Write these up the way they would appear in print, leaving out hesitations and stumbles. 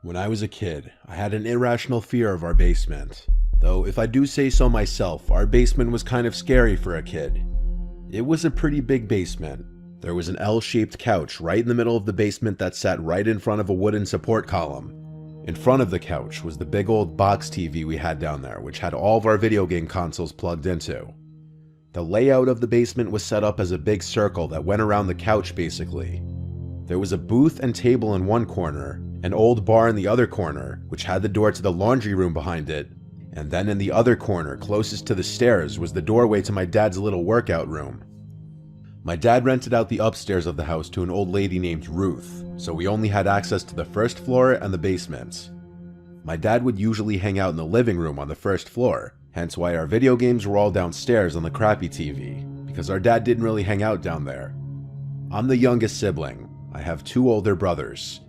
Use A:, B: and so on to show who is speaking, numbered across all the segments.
A: When I was a kid, I had an irrational fear of our basement. Though, if I do say so myself, our basement was kind of scary for a kid. It was a pretty big basement. There was an L-shaped couch right in the middle of the basement that sat right in front of a wooden support column. In front of the couch was the big old box TV we had down there, which had all of our video game consoles plugged into. The layout of the basement was set up as a big circle that went around the couch basically. There was a booth and table in one corner, an old bar in the other corner, which had the door to the laundry room behind it, and then in the other corner, closest to the stairs, was the doorway to my dad's little workout room. My dad rented out the upstairs of the house to an old lady named Ruth, so we only had access to the first floor and the basement. My dad would usually hang out in the living room on the first floor, hence why our video games were all downstairs on the crappy TV, because our dad didn't really hang out down there. I'm the youngest sibling. I have 2 older brothers.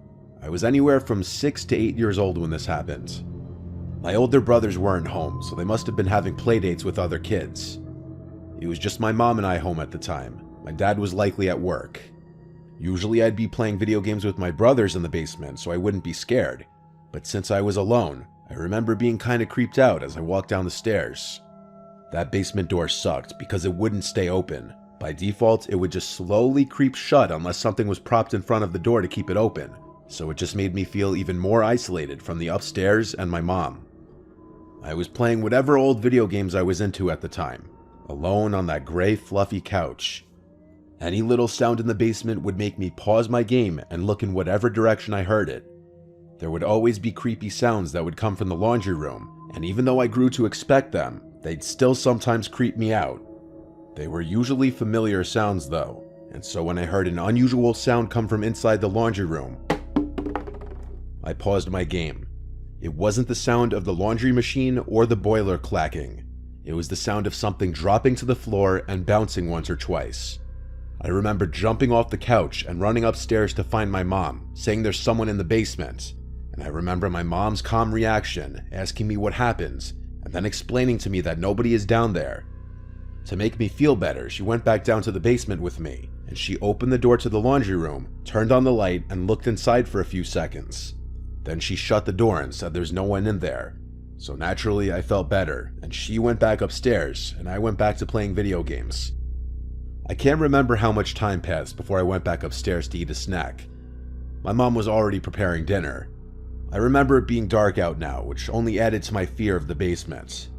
A: I was anywhere from 6 to 8 years old when this happened. My older brothers weren't home, so they must have been having playdates with other kids. It was just my mom and I home at the time. My dad was likely at work. Usually I'd be playing video games with my brothers in the basement, so I wouldn't be scared. But since I was alone, I remember being kinda creeped out as I walked down the stairs. That basement door sucked because it wouldn't stay open. By default, it would just slowly creep shut unless something was propped in front of the door to keep it open. So it just made me feel even more isolated from the upstairs and my mom. I was playing whatever old video games I was into at the time, alone on that gray fluffy couch. Any little sound in the basement would make me pause my game and look in whatever direction I heard it. There would always be creepy sounds that would come from the laundry room, and even though I grew to expect them, they'd still sometimes creep me out. They were usually familiar sounds though, and so when I heard an unusual sound come from inside the laundry room, I paused my game. It wasn't the sound of the laundry machine or the boiler clacking. It was the sound of something dropping to the floor and bouncing once or twice. I remember jumping off the couch and running upstairs to find my mom, saying there's someone in the basement. And I remember my mom's calm reaction, asking me what happened, and then explaining to me that nobody is down there. To make me feel better, she went back down to the basement with me, and she opened the door to the laundry room, turned on the light, and looked inside for a few seconds. Then she shut the door and said there's no one in there. So naturally I felt better, and she went back upstairs, and I went back to playing video games. I can't remember how much time passed before I went back upstairs to eat a snack. My mom was already preparing dinner. I remember it being dark out now, which only added to my fear of the basement.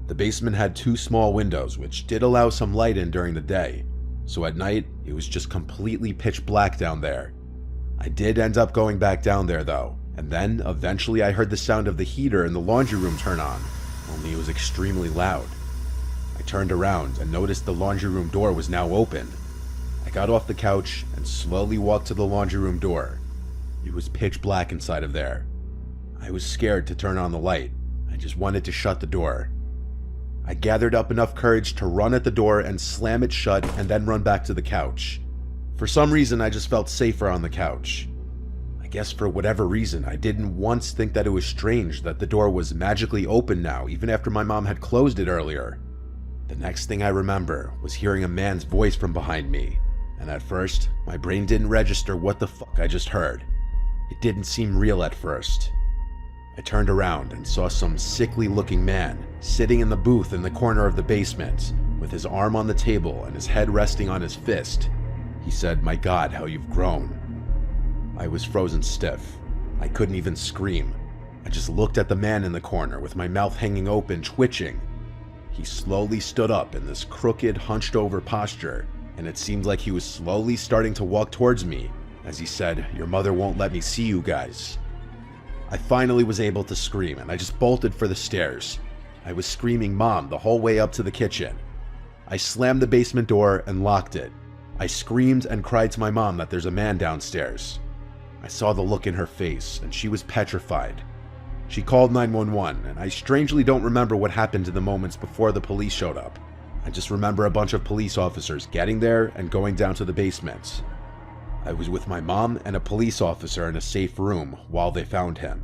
A: The basement had 2 small windows, which did allow some light in during the day, so at night it was just completely pitch black down there. I did end up going back down there though, and then eventually I heard the sound of the heater in the laundry room turn on, only it was extremely loud. I turned around and noticed the laundry room door was now open. I got off the couch and slowly walked to the laundry room door. It was pitch black inside of there. I was scared to turn on the light. I just wanted to shut the door. I gathered up enough courage to run at the door and slam it shut and then run back to the couch. For some reason, I just felt safer on the couch. I guess for whatever reason, I didn't once think that it was strange that the door was magically open now, even after my mom had closed it earlier. The next thing I remember was hearing a man's voice from behind me, and at first, my brain didn't register what the fuck I just heard. It didn't seem real at first. I turned around and saw some sickly looking man sitting in the booth in the corner of the basement, with his arm on the table and his head resting on his fist. He said, "My God, how you've grown." I was frozen stiff. I couldn't even scream. I just looked at the man in the corner with my mouth hanging open, twitching. He slowly stood up in this crooked, hunched over posture, and it seemed like he was slowly starting to walk towards me as he said, "Your mother won't let me see you guys." I finally was able to scream, and I just bolted for the stairs. I was screaming "Mom" the whole way up to the kitchen. I slammed the basement door and locked it. I screamed and cried to my mom that there's a man downstairs. I saw the look in her face, and she was petrified. She called 911, and I strangely don't remember what happened in the moments before the police showed up. I just remember a bunch of police officers getting there and going down to the basement. I was with my mom and a police officer in a safe room while they found him.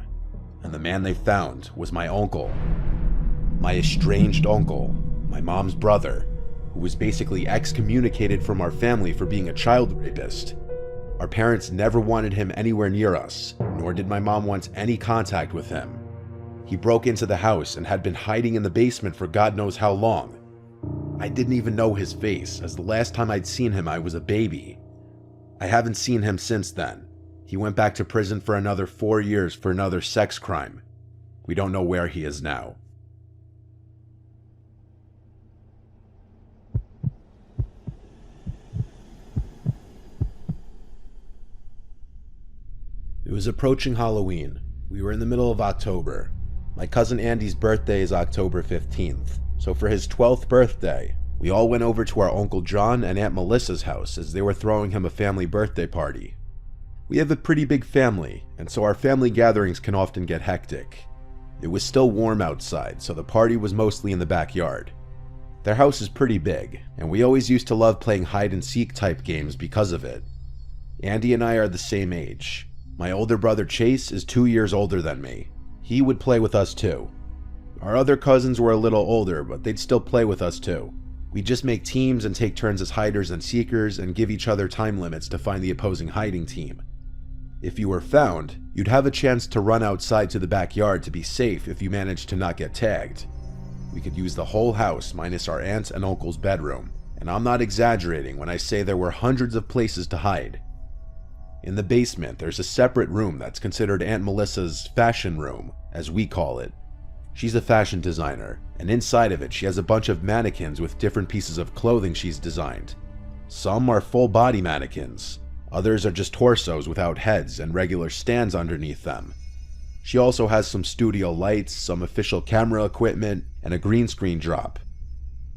A: And the man they found was my uncle. My estranged uncle, my mom's brother, who was basically excommunicated from our family for being a child rapist. Our parents never wanted him anywhere near us, nor did my mom want any contact with him. He broke into the house and had been hiding in the basement for God knows how long. I didn't even know his face, as the last time I'd seen him I was a baby. I haven't seen him since then. He went back to prison for another 4 years for another sex crime. We don't know where he is now. It was approaching Halloween. We were in the middle of October. My cousin Andy's birthday is October 15th, so for his 12th birthday, we all went over to our Uncle John and Aunt Melissa's house as they were throwing him a family birthday party. We have a pretty big family, and so our family gatherings can often get hectic. It was still warm outside, so the party was mostly in the backyard. Their house is pretty big, and we always used to love playing hide-and-seek type games because of it. Andy and I are the same age. My older brother Chase is 2 years older than me. He would play with us too. Our other cousins were a little older, but they'd still play with us too. We'd just make teams and take turns as hiders and seekers and give each other time limits to find the opposing hiding team. If you were found, you'd have a chance to run outside to the backyard to be safe if you managed to not get tagged. We could use the whole house minus our aunt and uncle's bedroom, and I'm not exaggerating when I say there were hundreds of places to hide. In the basement, there's a separate room that's considered Aunt Melissa's fashion room, as we call it. She's a fashion designer, and inside of it she has a bunch of mannequins with different pieces of clothing she's designed. Some are full-body mannequins, others are just torsos without heads and regular stands underneath them. She also has some studio lights, some official camera equipment, and a green screen drop.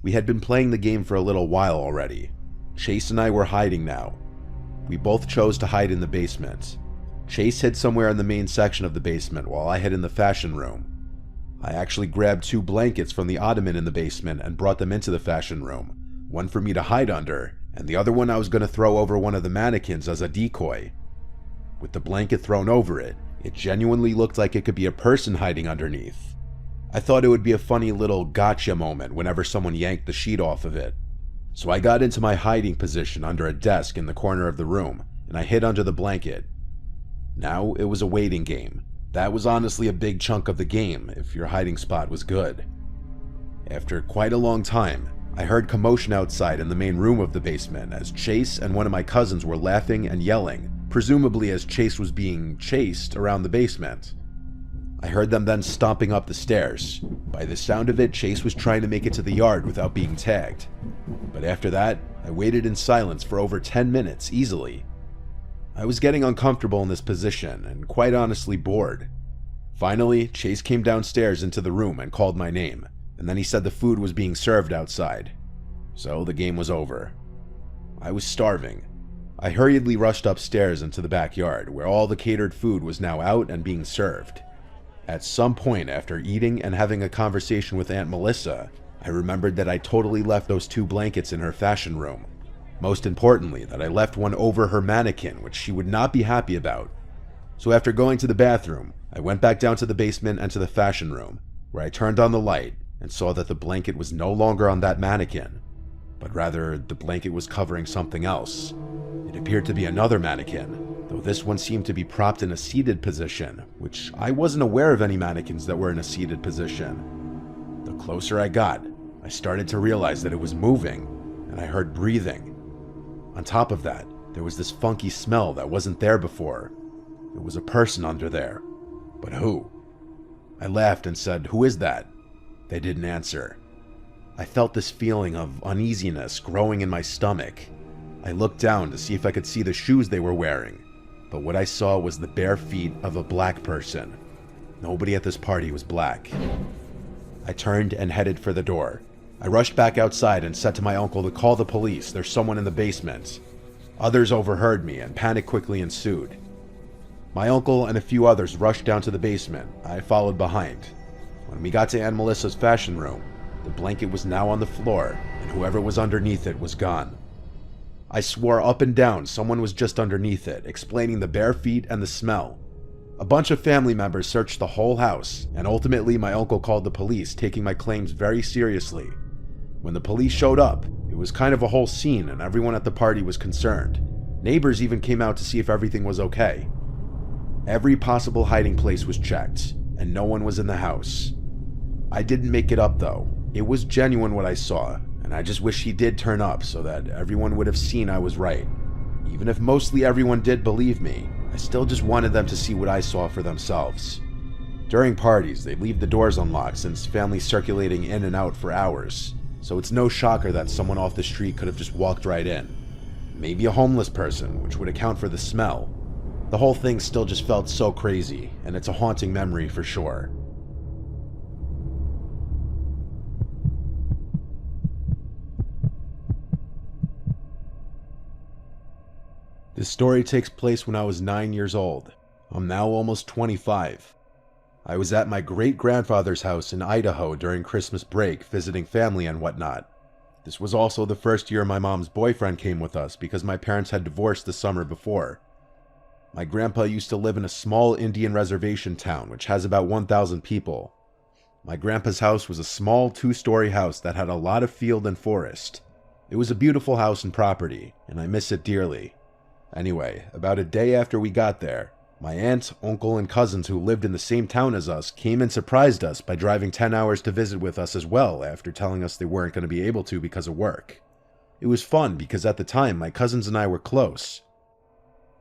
A: We had been playing the game for a little while already. Chase and I were hiding now. We both chose to hide in the basement. Chase hid somewhere in the main section of the basement while I hid in the fashion room. I actually grabbed 2 blankets from the ottoman in the basement and brought them into the fashion room, one for me to hide under, and the other one I was going to throw over one of the mannequins as a decoy. With the blanket thrown over it, it genuinely looked like it could be a person hiding underneath. I thought it would be a funny little gotcha moment whenever someone yanked the sheet off of it. So I got into my hiding position under a desk in the corner of the room, and I hid under the blanket. Now it was a waiting game. That was honestly a big chunk of the game if your hiding spot was good. After quite a long time, I heard commotion outside in the main room of the basement as Chase and one of my cousins were laughing and yelling, presumably as Chase was being chased around the basement. I heard them then stomping up the stairs. By the sound of it, Chase was trying to make it to the yard without being tagged. But after that, I waited in silence for over 10 minutes easily. I was getting uncomfortable in this position and quite honestly bored. Finally, Chase came downstairs into the room and called my name, and then he said the food was being served outside. So the game was over. I was starving. I hurriedly rushed upstairs into the backyard where all the catered food was now out and being served. At some point after eating and having a conversation with Aunt Melissa, I remembered that I totally left those 2 blankets in her fashion room. Most importantly, that I left one over her mannequin, which she would not be happy about. So after going to the bathroom, I went back down to the basement and to the fashion room, where I turned on the light and saw that the blanket was no longer on that mannequin, but rather the blanket was covering something else. It appeared to be another mannequin, though this one seemed to be propped in a seated position, which I wasn't aware of any mannequins that were in a seated position. The closer I got, I started to realize that it was moving, and I heard breathing. On top of that, there was this funky smell that wasn't there before. It was a person under there. But who? I laughed and said, "Who is that?" They didn't answer. I felt this feeling of uneasiness growing in my stomach. I looked down to see if I could see the shoes they were wearing, but what I saw was the bare feet of a black person. Nobody at this party was black. I turned and headed for the door. I rushed back outside and said to my uncle to call the police, there's someone in the basement. Others overheard me and panic quickly ensued. My uncle and a few others rushed down to the basement. I followed behind. When we got to Aunt Melissa's fashion room, the blanket was now on the floor, and whoever was underneath it was gone. I swore up and down someone was just underneath it, explaining the bare feet and the smell. A bunch of family members searched the whole house, and ultimately my uncle called the police, taking my claims very seriously. When the police showed up, it was kind of a whole scene and everyone at the party was concerned. Neighbors even came out to see if everything was okay. Every possible hiding place was checked, and no one was in the house. I didn't make it up though. It was genuine what I saw, and I just wish he did turn up so that everyone would have seen I was right. Even if mostly everyone did believe me, I still just wanted them to see what I saw for themselves. During parties, they'd leave the doors unlocked since families circulating in and out for hours, so it's no shocker that someone off the street could have just walked right in. Maybe a homeless person, which would account for the smell. The whole thing still just felt so crazy, and it's a haunting memory for sure. This story takes place when I was 9 years old. I'm now almost 25. I was at my great-grandfather's house in Idaho during Christmas break, visiting family and whatnot. This was also the first year my mom's boyfriend came with us because my parents had divorced the summer before. My grandpa used to live in a small Indian reservation town which has about 1,000 people. My grandpa's house was a small 2-story house that had a lot of field and forest. It was a beautiful house and property, and I miss it dearly. Anyway, about a day after we got there, my aunt, uncle, and cousins who lived in the same town as us came and surprised us by driving 10 hours to visit with us as well after telling us they weren't going to be able to because of work. It was fun because at the time my cousins and I were close.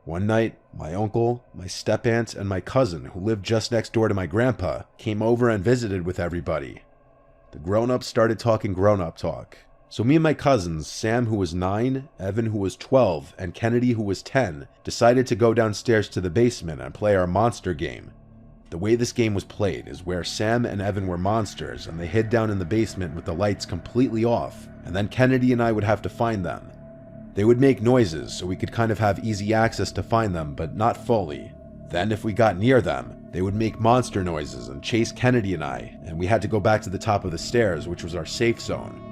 A: One night, my uncle, my step-aunt, and my cousin, who lived just next door to my grandpa, came over and visited with everybody. The grown-ups started talking grown-up talk. So me and my cousins, Sam who was 9, Evan who was 12, and Kennedy who was 10, decided to go downstairs to the basement and play our monster game. The way this game was played is where Sam and Evan were monsters and they hid down in the basement with the lights completely off, and then Kennedy and I would have to find them. They would make noises so we could kind of have easy access to find them, but not fully. Then if we got near them, they would make monster noises and chase Kennedy and I, and we had to go back to the top of the stairs, which was our safe zone.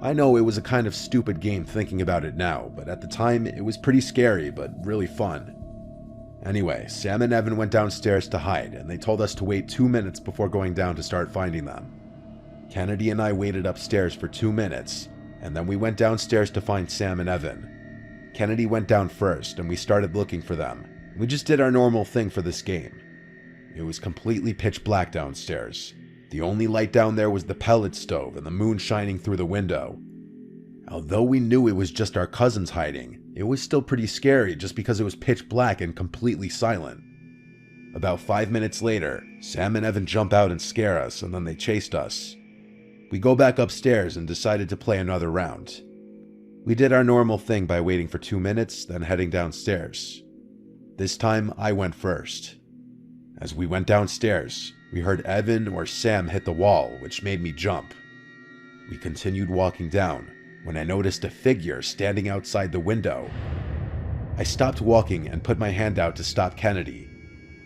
A: I know it was a kind of stupid game thinking about it now, but at the time it was pretty scary but really fun. Anyway, Sam and Evan went downstairs to hide, and they told us to wait 2 minutes before going down to start finding them. Kennedy and I waited upstairs for 2 minutes, and then we went downstairs to find Sam and Evan. Kennedy went down first, and we started looking for them. We just did our normal thing for this game. It was completely pitch black downstairs. The only light down there was the pellet stove and the moon shining through the window. Although we knew it was just our cousins hiding, it was still pretty scary just because it was pitch black and completely silent. About 5 minutes later, Sam and Evan jump out and scare us, and then they chased us. We go back upstairs and decided to play another round. We did our normal thing by waiting for 2 minutes, then heading downstairs. This time, I went first. As we went downstairs, we heard Evan or Sam hit the wall, which made me jump. We continued walking down, when I noticed a figure standing outside the window. I stopped walking and put my hand out to stop Kennedy.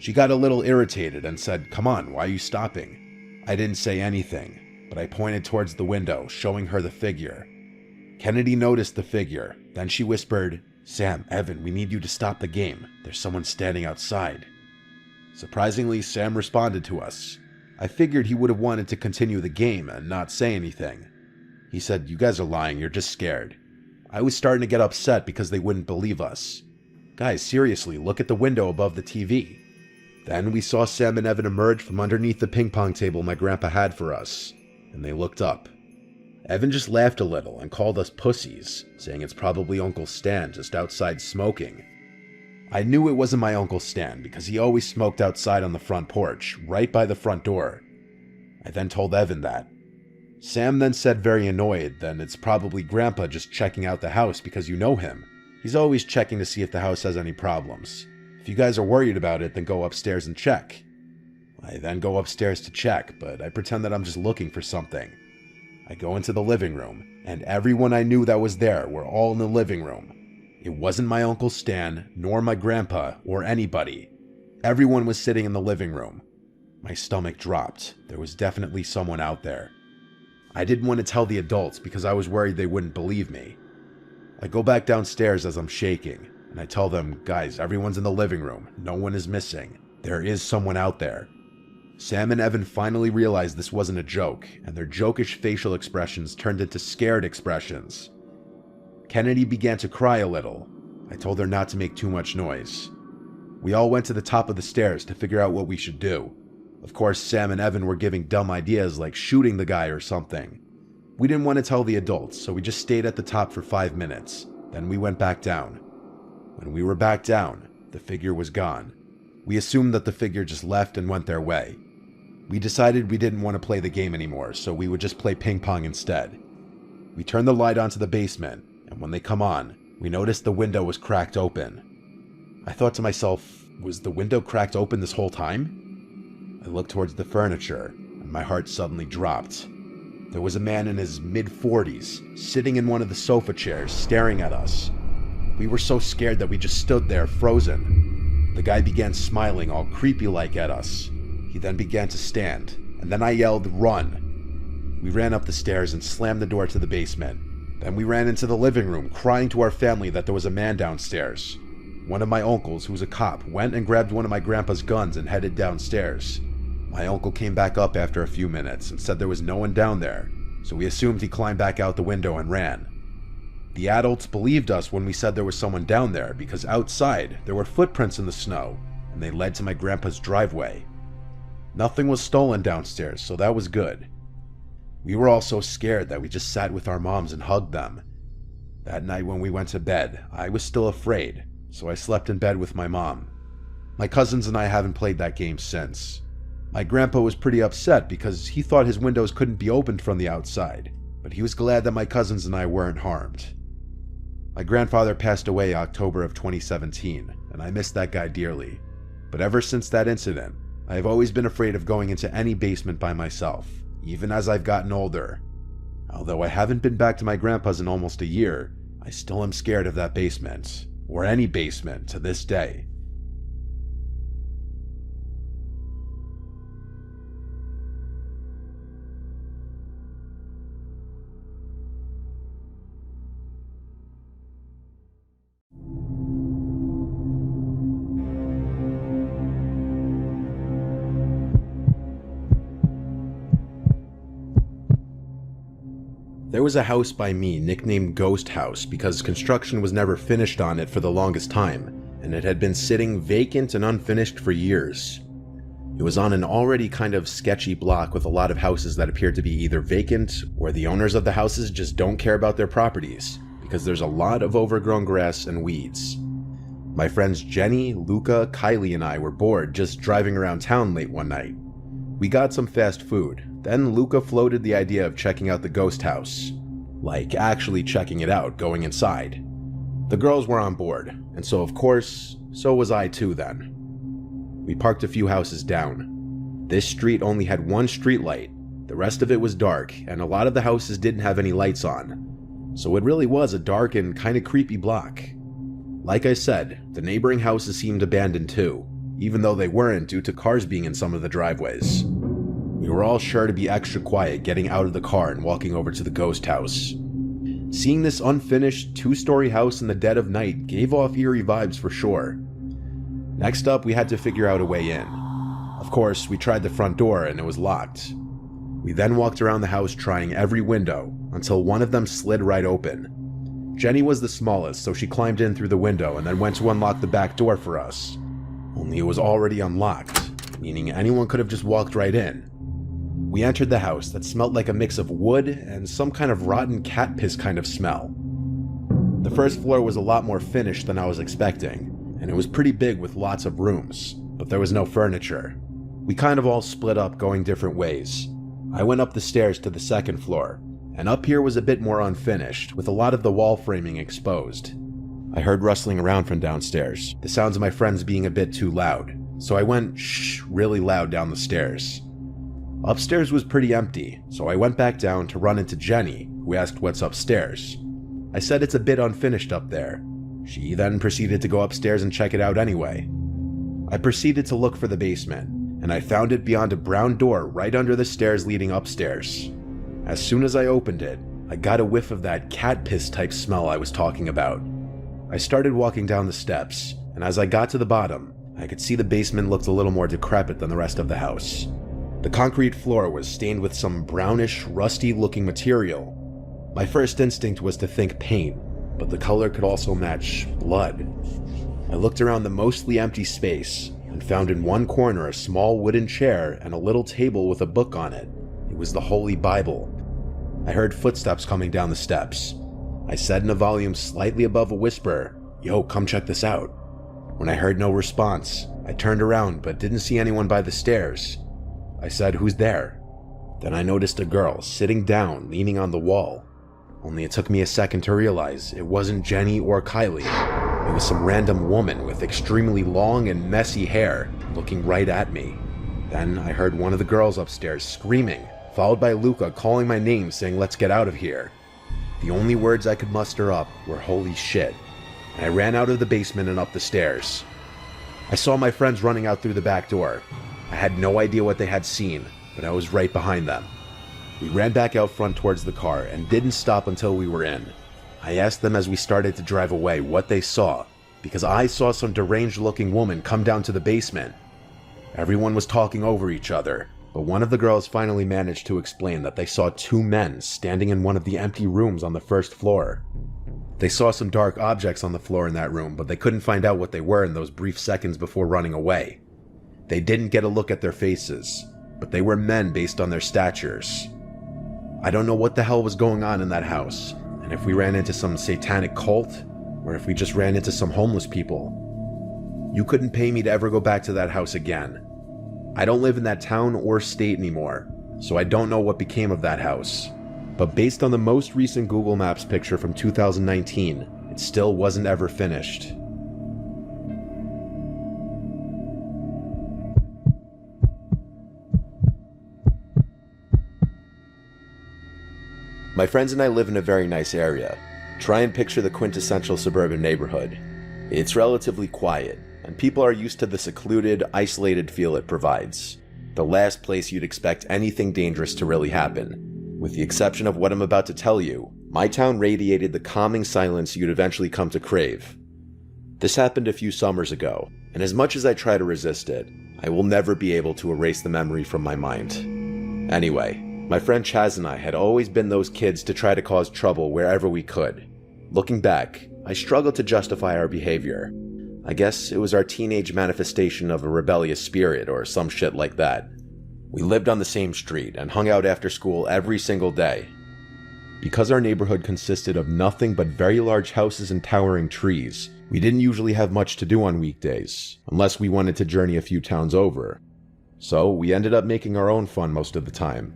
A: She got a little irritated and said, "Come on, why are you stopping?" I didn't say anything, but I pointed towards the window, showing her the figure. Kennedy noticed the figure, then she whispered, "Sam, Evan, we need you to stop the game. There's someone standing outside." Surprisingly, Sam responded to us. I figured he would have wanted to continue the game and not say anything. He said, "You guys are lying, you're just scared." I was starting to get upset because they wouldn't believe us. "Guys, seriously, look at the window above the TV." Then we saw Sam and Evan emerge from underneath the ping pong table my grandpa had for us, and they looked up. Evan just laughed a little and called us pussies, saying it's probably Uncle Stan just outside smoking. I knew it wasn't my Uncle Stan because he always smoked outside on the front porch, right by the front door. I then told Evan that. Sam then said very annoyed, "Then it's probably Grandpa just checking out the house because you know him. He's always checking to see if the house has any problems. If you guys are worried about it, then go upstairs and check." I then go upstairs to check, but I pretend that I'm just looking for something. I go into the living room, and everyone I knew that was there were all in the living room. It wasn't my Uncle Stan, nor my grandpa, or anybody. Everyone was sitting in the living room. My stomach dropped. There was definitely someone out there. I didn't want to tell the adults because I was worried they wouldn't believe me. I go back downstairs as I'm shaking, and I tell them, "Guys, everyone's in the living room. No one is missing. There is someone out there." Sam and Evan finally realized this wasn't a joke, and their jokish facial expressions turned into scared expressions. Kennedy began to cry a little. I told her not to make too much noise. We all went to the top of the stairs to figure out what we should do. Of course, Sam and Evan were giving dumb ideas like shooting the guy or something. We didn't want to tell the adults, so we just stayed at the top for 5 minutes. Then we went back down. When we were back down, the figure was gone. We assumed that the figure just left and went their way. We decided we didn't want to play the game anymore, so we would just play ping pong instead. We turned the light onto the basement, and when they come on, we noticed the window was cracked open. I thought to myself, was the window cracked open this whole time? I looked towards the furniture, and my heart suddenly dropped. There was a man in his mid-40s, sitting in one of the sofa chairs, staring at us. We were so scared that we just stood there, frozen. The guy began smiling, all creepy-like at us. He then began to stand, and then I yelled, "Run!" We ran up the stairs and slammed the door to the basement. Then we ran into the living room, crying to our family that there was a man downstairs. One of my uncles, who was a cop, went and grabbed one of my grandpa's guns and headed downstairs. My uncle came back up after a few minutes and said there was no one down there, so we assumed he climbed back out the window and ran. The adults believed us when we said there was someone down there because outside there were footprints in the snow, and they led to my grandpa's driveway. Nothing was stolen downstairs, so that was good. We were all so scared that we just sat with our moms and hugged them. That night when we went to bed, I was still afraid, so I slept in bed with my mom. My cousins and I haven't played that game since. My grandpa was pretty upset because he thought his windows couldn't be opened from the outside, but he was glad that my cousins and I weren't harmed. My grandfather passed away October of 2017, and I miss that guy dearly. But ever since that incident, I have always been afraid of going into any basement by myself, even as I've gotten older. Although I haven't been back to my grandpa's in almost a year, I still am scared of that basement, or any basement to this day. There was a house by me nicknamed Ghost House because construction was never finished on it for the longest time, and it had been sitting vacant and unfinished for years. It was on an already kind of sketchy block with a lot of houses that appear to be either vacant or the owners of the houses just don't care about their properties because there's a lot of overgrown grass and weeds. My friends Jenny, Luca, Kylie, and I were bored just driving around town late one night. We got some fast food. Then Luca floated the idea of checking out the ghost house. Like, actually checking it out, going inside. The girls were on board, and so of course, so was I too then. We parked a few houses down. This street only had one street light. The rest of it was dark, and a lot of the houses didn't have any lights on. So it really was a dark and kinda creepy block. Like I said, the neighboring houses seemed abandoned too, even though they weren't due to cars being in some of the driveways. We were all sure to be extra quiet getting out of the car and walking over to the ghost house. Seeing this unfinished 2-story house in the dead of night gave off eerie vibes for sure. Next up, we had to figure out a way in. Of course, we tried the front door and it was locked. We then walked around the house trying every window until one of them slid right open. Jenny was the smallest, so she climbed in through the window and then went to unlock the back door for us. Only it was already unlocked, meaning anyone could have just walked right in. We entered the house that smelled like a mix of wood and some kind of rotten cat piss kind of smell. The first floor was a lot more finished than I was expecting, and it was pretty big with lots of rooms, but there was no furniture. We kind of all split up going different ways. I went up the stairs to the second floor, and up here was a bit more unfinished, with a lot of the wall framing exposed. I heard rustling around from downstairs, the sounds of my friends being a bit too loud, so I went shh really loud down the stairs. Upstairs was pretty empty, so I went back down to run into Jenny, who asked what's upstairs. I said it's a bit unfinished up there. She then proceeded to go upstairs and check it out anyway. I proceeded to look for the basement, and I found it beyond a brown door right under the stairs leading upstairs. As soon as I opened it, I got a whiff of that cat piss type smell I was talking about. I started walking down the steps, and as I got to the bottom, I could see the basement looked a little more decrepit than the rest of the house. The concrete floor was stained with some brownish, rusty-looking material. My first instinct was to think paint, but the color could also match blood. I looked around the mostly empty space and found in one corner a small wooden chair and a little table with a book on it. It was the Holy Bible. I heard footsteps coming down the steps. I said in a volume slightly above a whisper, "Yo, come check this out." When I heard no response, I turned around but didn't see anyone by the stairs. I said, "Who's there?" Then I noticed a girl sitting down, leaning on the wall. Only it took me a second to realize it wasn't Jenny or Kylie. It was some random woman with extremely long and messy hair looking right at me. Then I heard one of the girls upstairs screaming, followed by Luca calling my name saying, "Let's get out of here." The only words I could muster up were "holy shit," and I ran out of the basement and up the stairs. I saw my friends running out through the back door. I had no idea what they had seen, but I was right behind them. We ran back out front towards the car and didn't stop until we were in. I asked them as we started to drive away what they saw, because I saw some deranged-looking woman come down to the basement. Everyone was talking over each other, but one of the girls finally managed to explain that they saw two men standing in one of the empty rooms on the first floor. They saw some dark objects on the floor in that room, but they couldn't find out what they were in those brief seconds before running away. They didn't get a look at their faces, but they were men based on their statures. I don't know what the hell was going on in that house, and if we ran into some satanic cult, or if we just ran into some homeless people. You couldn't pay me to ever go back to that house again. I don't live in that town or state anymore, so I don't know what became of that house. But based on the most recent Google Maps picture from 2019, it still wasn't ever finished. My friends and I live in a very nice area. Try and picture the quintessential suburban neighborhood. It's relatively quiet, and people are used to the secluded, isolated feel it provides. The last place you'd expect anything dangerous to really happen. With the exception of what I'm about to tell you, my town radiated the calming silence you'd eventually come to crave. This happened a few summers ago, and as much as I try to resist it, I will never be able to erase the memory from my mind. Anyway, my friend Chaz and I had always been those kids to try to cause trouble wherever we could. Looking back, I struggle to justify our behavior. I guess it was our teenage manifestation of a rebellious spirit or some shit like that. We lived on the same street and hung out after school every single day. Because our neighborhood consisted of nothing but very large houses and towering trees, we didn't usually have much to do on weekdays, unless we wanted to journey a few towns over. So we ended up making our own fun most of the time.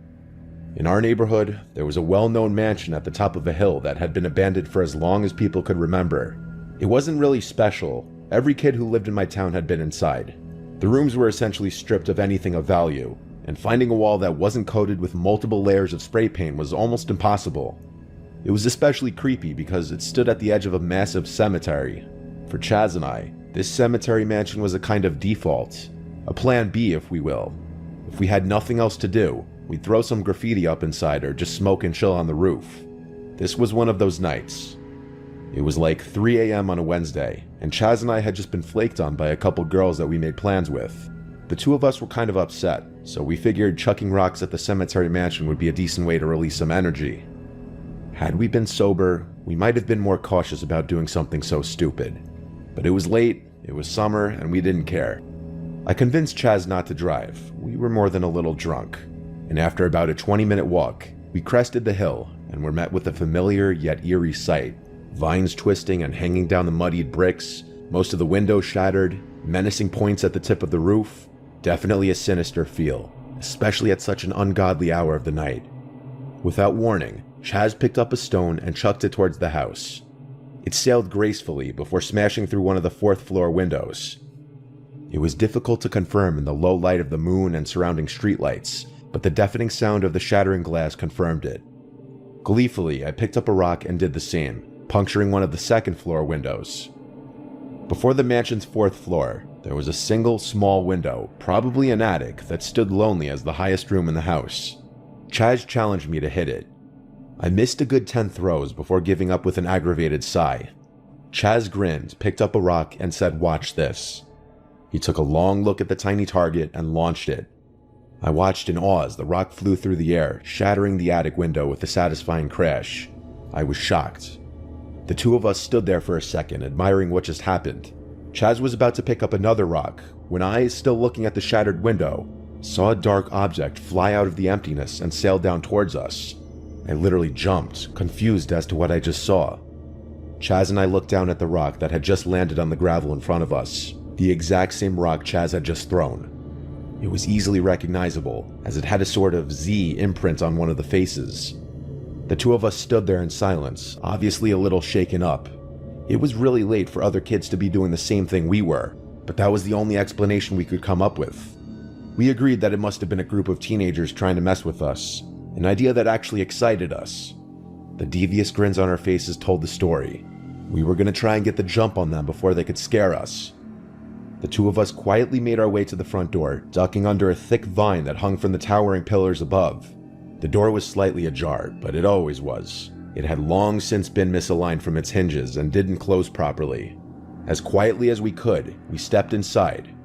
A: In our neighborhood, there was a well-known mansion at the top of a hill that had been abandoned for as long as people could remember. It wasn't really special. Every kid who lived in my town had been inside. The rooms were essentially stripped of anything of value, and finding a wall that wasn't coated with multiple layers of spray paint was almost impossible. It was especially creepy because it stood at the edge of a massive cemetery. For Chaz and I, this cemetery mansion was a kind of default, a plan B if we will. If we had nothing else to do, we'd throw some graffiti up inside or just smoke and chill on the roof. This was one of those nights. It was like 3 a.m. on a Wednesday, and Chaz and I had just been flaked on by a couple girls that we made plans with. The two of us were kind of upset, so we figured chucking rocks at the cemetery mansion would be a decent way to release some energy. Had we been sober, we might have been more cautious about doing something so stupid. But it was late, it was summer, and we didn't care. I convinced Chaz not to drive. We were more than a little drunk. And after about a 20-minute walk, we crested the hill and were met with a familiar yet eerie sight. Vines twisting and hanging down the muddied bricks, most of the windows shattered, menacing points at the tip of the roof. Definitely a sinister feel, especially at such an ungodly hour of the night. Without warning, Chaz picked up a stone and chucked it towards the house. It sailed gracefully before smashing through one of the fourth-floor windows. It was difficult to confirm in the low light of the moon and surrounding streetlights, but the deafening sound of the shattering glass confirmed it. Gleefully, I picked up a rock and did the same, puncturing one of the second-floor windows. Before the mansion's fourth floor, there was a single small window, probably an attic, that stood lonely as the highest room in the house. Chaz challenged me to hit it. I missed a good 10 throws before giving up with an aggravated sigh. Chaz grinned, picked up a rock, and said, "Watch this." He took a long look at the tiny target and launched it. I watched in awe as the rock flew through the air, shattering the attic window with a satisfying crash. I was shocked. The two of us stood there for a second, admiring what just happened. Chaz was about to pick up another rock when I, still looking at the shattered window, saw a dark object fly out of the emptiness and sail down towards us. I literally jumped, confused as to what I just saw. Chaz and I looked down at the rock that had just landed on the gravel in front of us, the exact same rock Chaz had just thrown. It was easily recognizable, as it had a sort of Z imprint on one of the faces. The two of us stood there in silence, obviously a little shaken up. It was really late for other kids to be doing the same thing we were, but that was the only explanation we could come up with. We agreed that it must have been a group of teenagers trying to mess with us, an idea that actually excited us. The devious grins on our faces told the story. We were going to try and get the jump on them before they could scare us. The two of us quietly made our way to the front door, ducking under a thick vine that hung from the towering pillars above. The door was slightly ajar, but it always was. It had long since been misaligned from its hinges and didn't close properly. As quietly as we could, we stepped inside,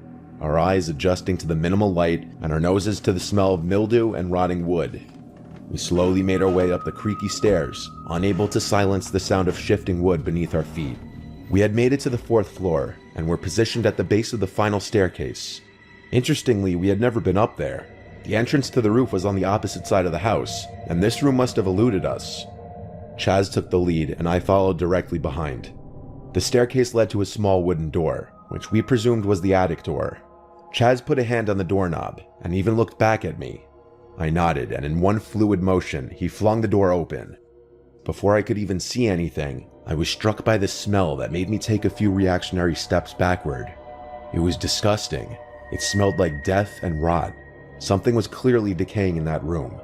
A: our eyes adjusting to the minimal light and our noses to the smell of mildew and rotting wood. We slowly made our way up the creaky stairs, unable to silence the sound of shifting wood beneath our feet. We had made it to the 4th floor and were positioned at the base of the final staircase. Interestingly, we had never been up there. The entrance to the roof was on the opposite side of the house, and this room must have eluded us. Chaz took the lead, and I followed directly behind. The staircase led to a small wooden door, which we presumed was the attic door. Chaz put a hand on the doorknob, and even looked back at me. I nodded, and in one fluid motion, he flung the door open. Before I could even see anything, I was struck by the smell that made me take a few reactionary steps backward. It was disgusting. It smelled like death and rot. Something was clearly decaying in that room.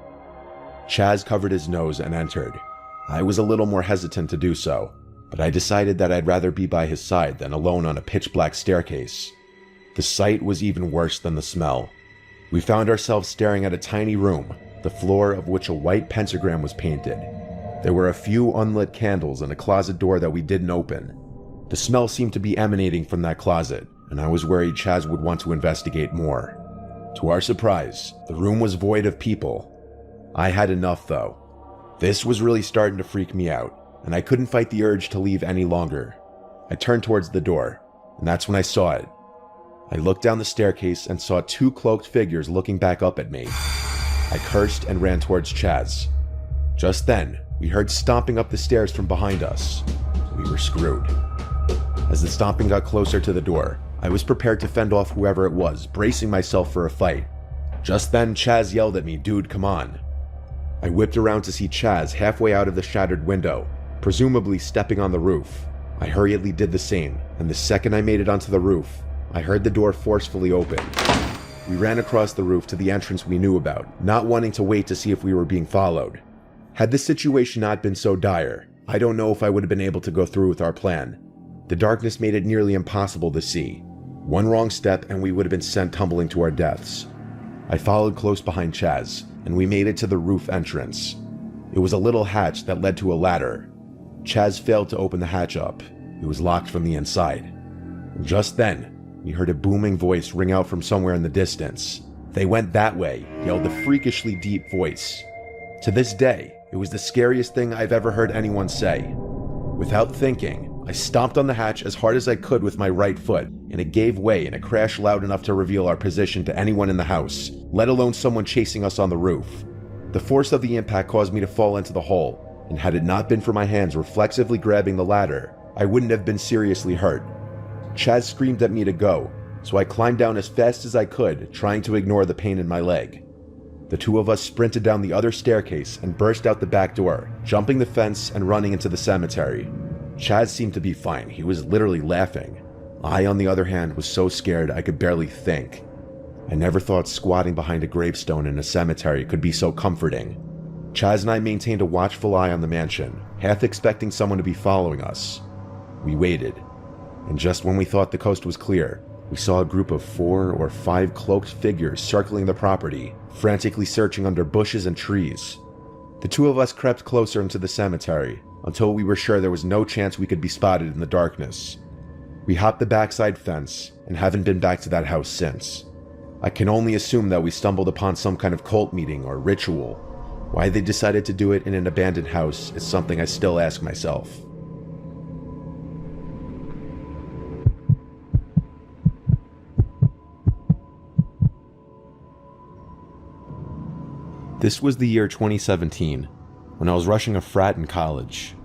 A: Chaz covered his nose and entered. I was a little more hesitant to do so, but I decided that I'd rather be by his side than alone on a pitch-black staircase. The sight was even worse than the smell. We found ourselves staring at a tiny room, the floor of which a white pentagram was painted. There were a few unlit candles and a closet door that we didn't open. The smell seemed to be emanating from that closet, and I was worried Chaz would want to investigate more. To our surprise, the room was void of people. I had enough, though. This was really starting to freak me out, and I couldn't fight the urge to leave any longer. I turned towards the door, and that's when I saw it. I looked down the staircase and saw 2 cloaked figures looking back up at me. I cursed and ran towards Chaz. Just then, we heard stomping up the stairs from behind us. We were screwed. As the stomping got closer to the door, I was prepared to fend off whoever it was, bracing myself for a fight. Just then, Chaz yelled at me, "Dude, come on." I whipped around to see Chaz halfway out of the shattered window, presumably stepping on the roof. I hurriedly did the same, and the second I made it onto the roof, I heard the door forcefully open. We ran across the roof to the entrance we knew about, not wanting to wait to see if we were being followed. Had the situation not been so dire, I don't know if I would have been able to go through with our plan. The darkness made it nearly impossible to see. One wrong step and we would have been sent tumbling to our deaths. I followed close behind Chaz, and we made it to the roof entrance. It was a little hatch that led to a ladder. Chaz failed to open the hatch up. It was locked from the inside. And just then, we heard a booming voice ring out from somewhere in the distance. "They went that way," yelled a freakishly deep voice. To this day, it was the scariest thing I've ever heard anyone say. Without thinking, I stomped on the hatch as hard as I could with my right foot, and it gave way and it crashed loud enough to reveal our position to anyone in the house, let alone someone chasing us on the roof. The force of the impact caused me to fall into the hole, and had it not been for my hands reflexively grabbing the ladder, I wouldn't have been seriously hurt. Chaz screamed at me to go, so I climbed down as fast as I could, trying to ignore the pain in my leg. The two of us sprinted down the other staircase and burst out the back door, jumping the fence and running into the cemetery. Chaz seemed to be fine. He was literally laughing. I, on the other hand, was so scared I could barely think. I never thought squatting behind a gravestone in a cemetery could be so comforting. Chaz and I maintained a watchful eye on the mansion, half expecting someone to be following us. We waited, and just when we thought the coast was clear, we saw a group of 4 or 5 cloaked figures circling the property, frantically searching under bushes and trees. The two of us crept closer into the cemetery until we were sure there was no chance we could be spotted in the darkness. We hopped the backside fence and haven't been back to that house since. I can only assume that we stumbled upon some kind of cult meeting or ritual. Why they decided to do it in an abandoned house is something I still ask myself. This was the year 2017, when I was rushing a frat in college.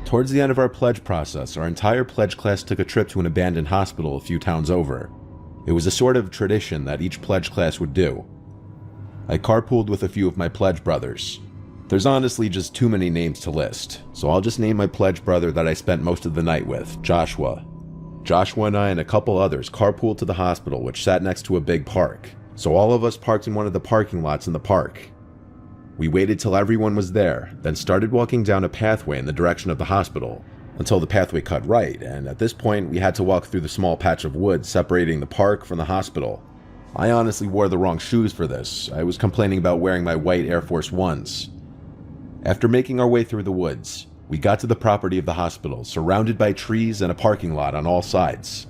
A: Towards the end of our pledge process, our entire pledge class took a trip to an abandoned hospital a few towns over. It was a sort of tradition that each pledge class would do. I carpooled with a few of my pledge brothers. There's honestly just too many names to list, so I'll just name my pledge brother that I spent most of the night with, Joshua. Joshua and I and a couple others carpooled to the hospital, which sat next to a big park, so all of us parked in one of the parking lots in the park. We waited till everyone was there, then started walking down a pathway in the direction of the hospital, until the pathway cut right, and at this point we had to walk through the small patch of woods separating the park from the hospital. I honestly wore the wrong shoes for this. I was complaining about wearing my white Air Force Ones. After making our way through the woods, we got to the property of the hospital, surrounded by trees and a parking lot on all sides.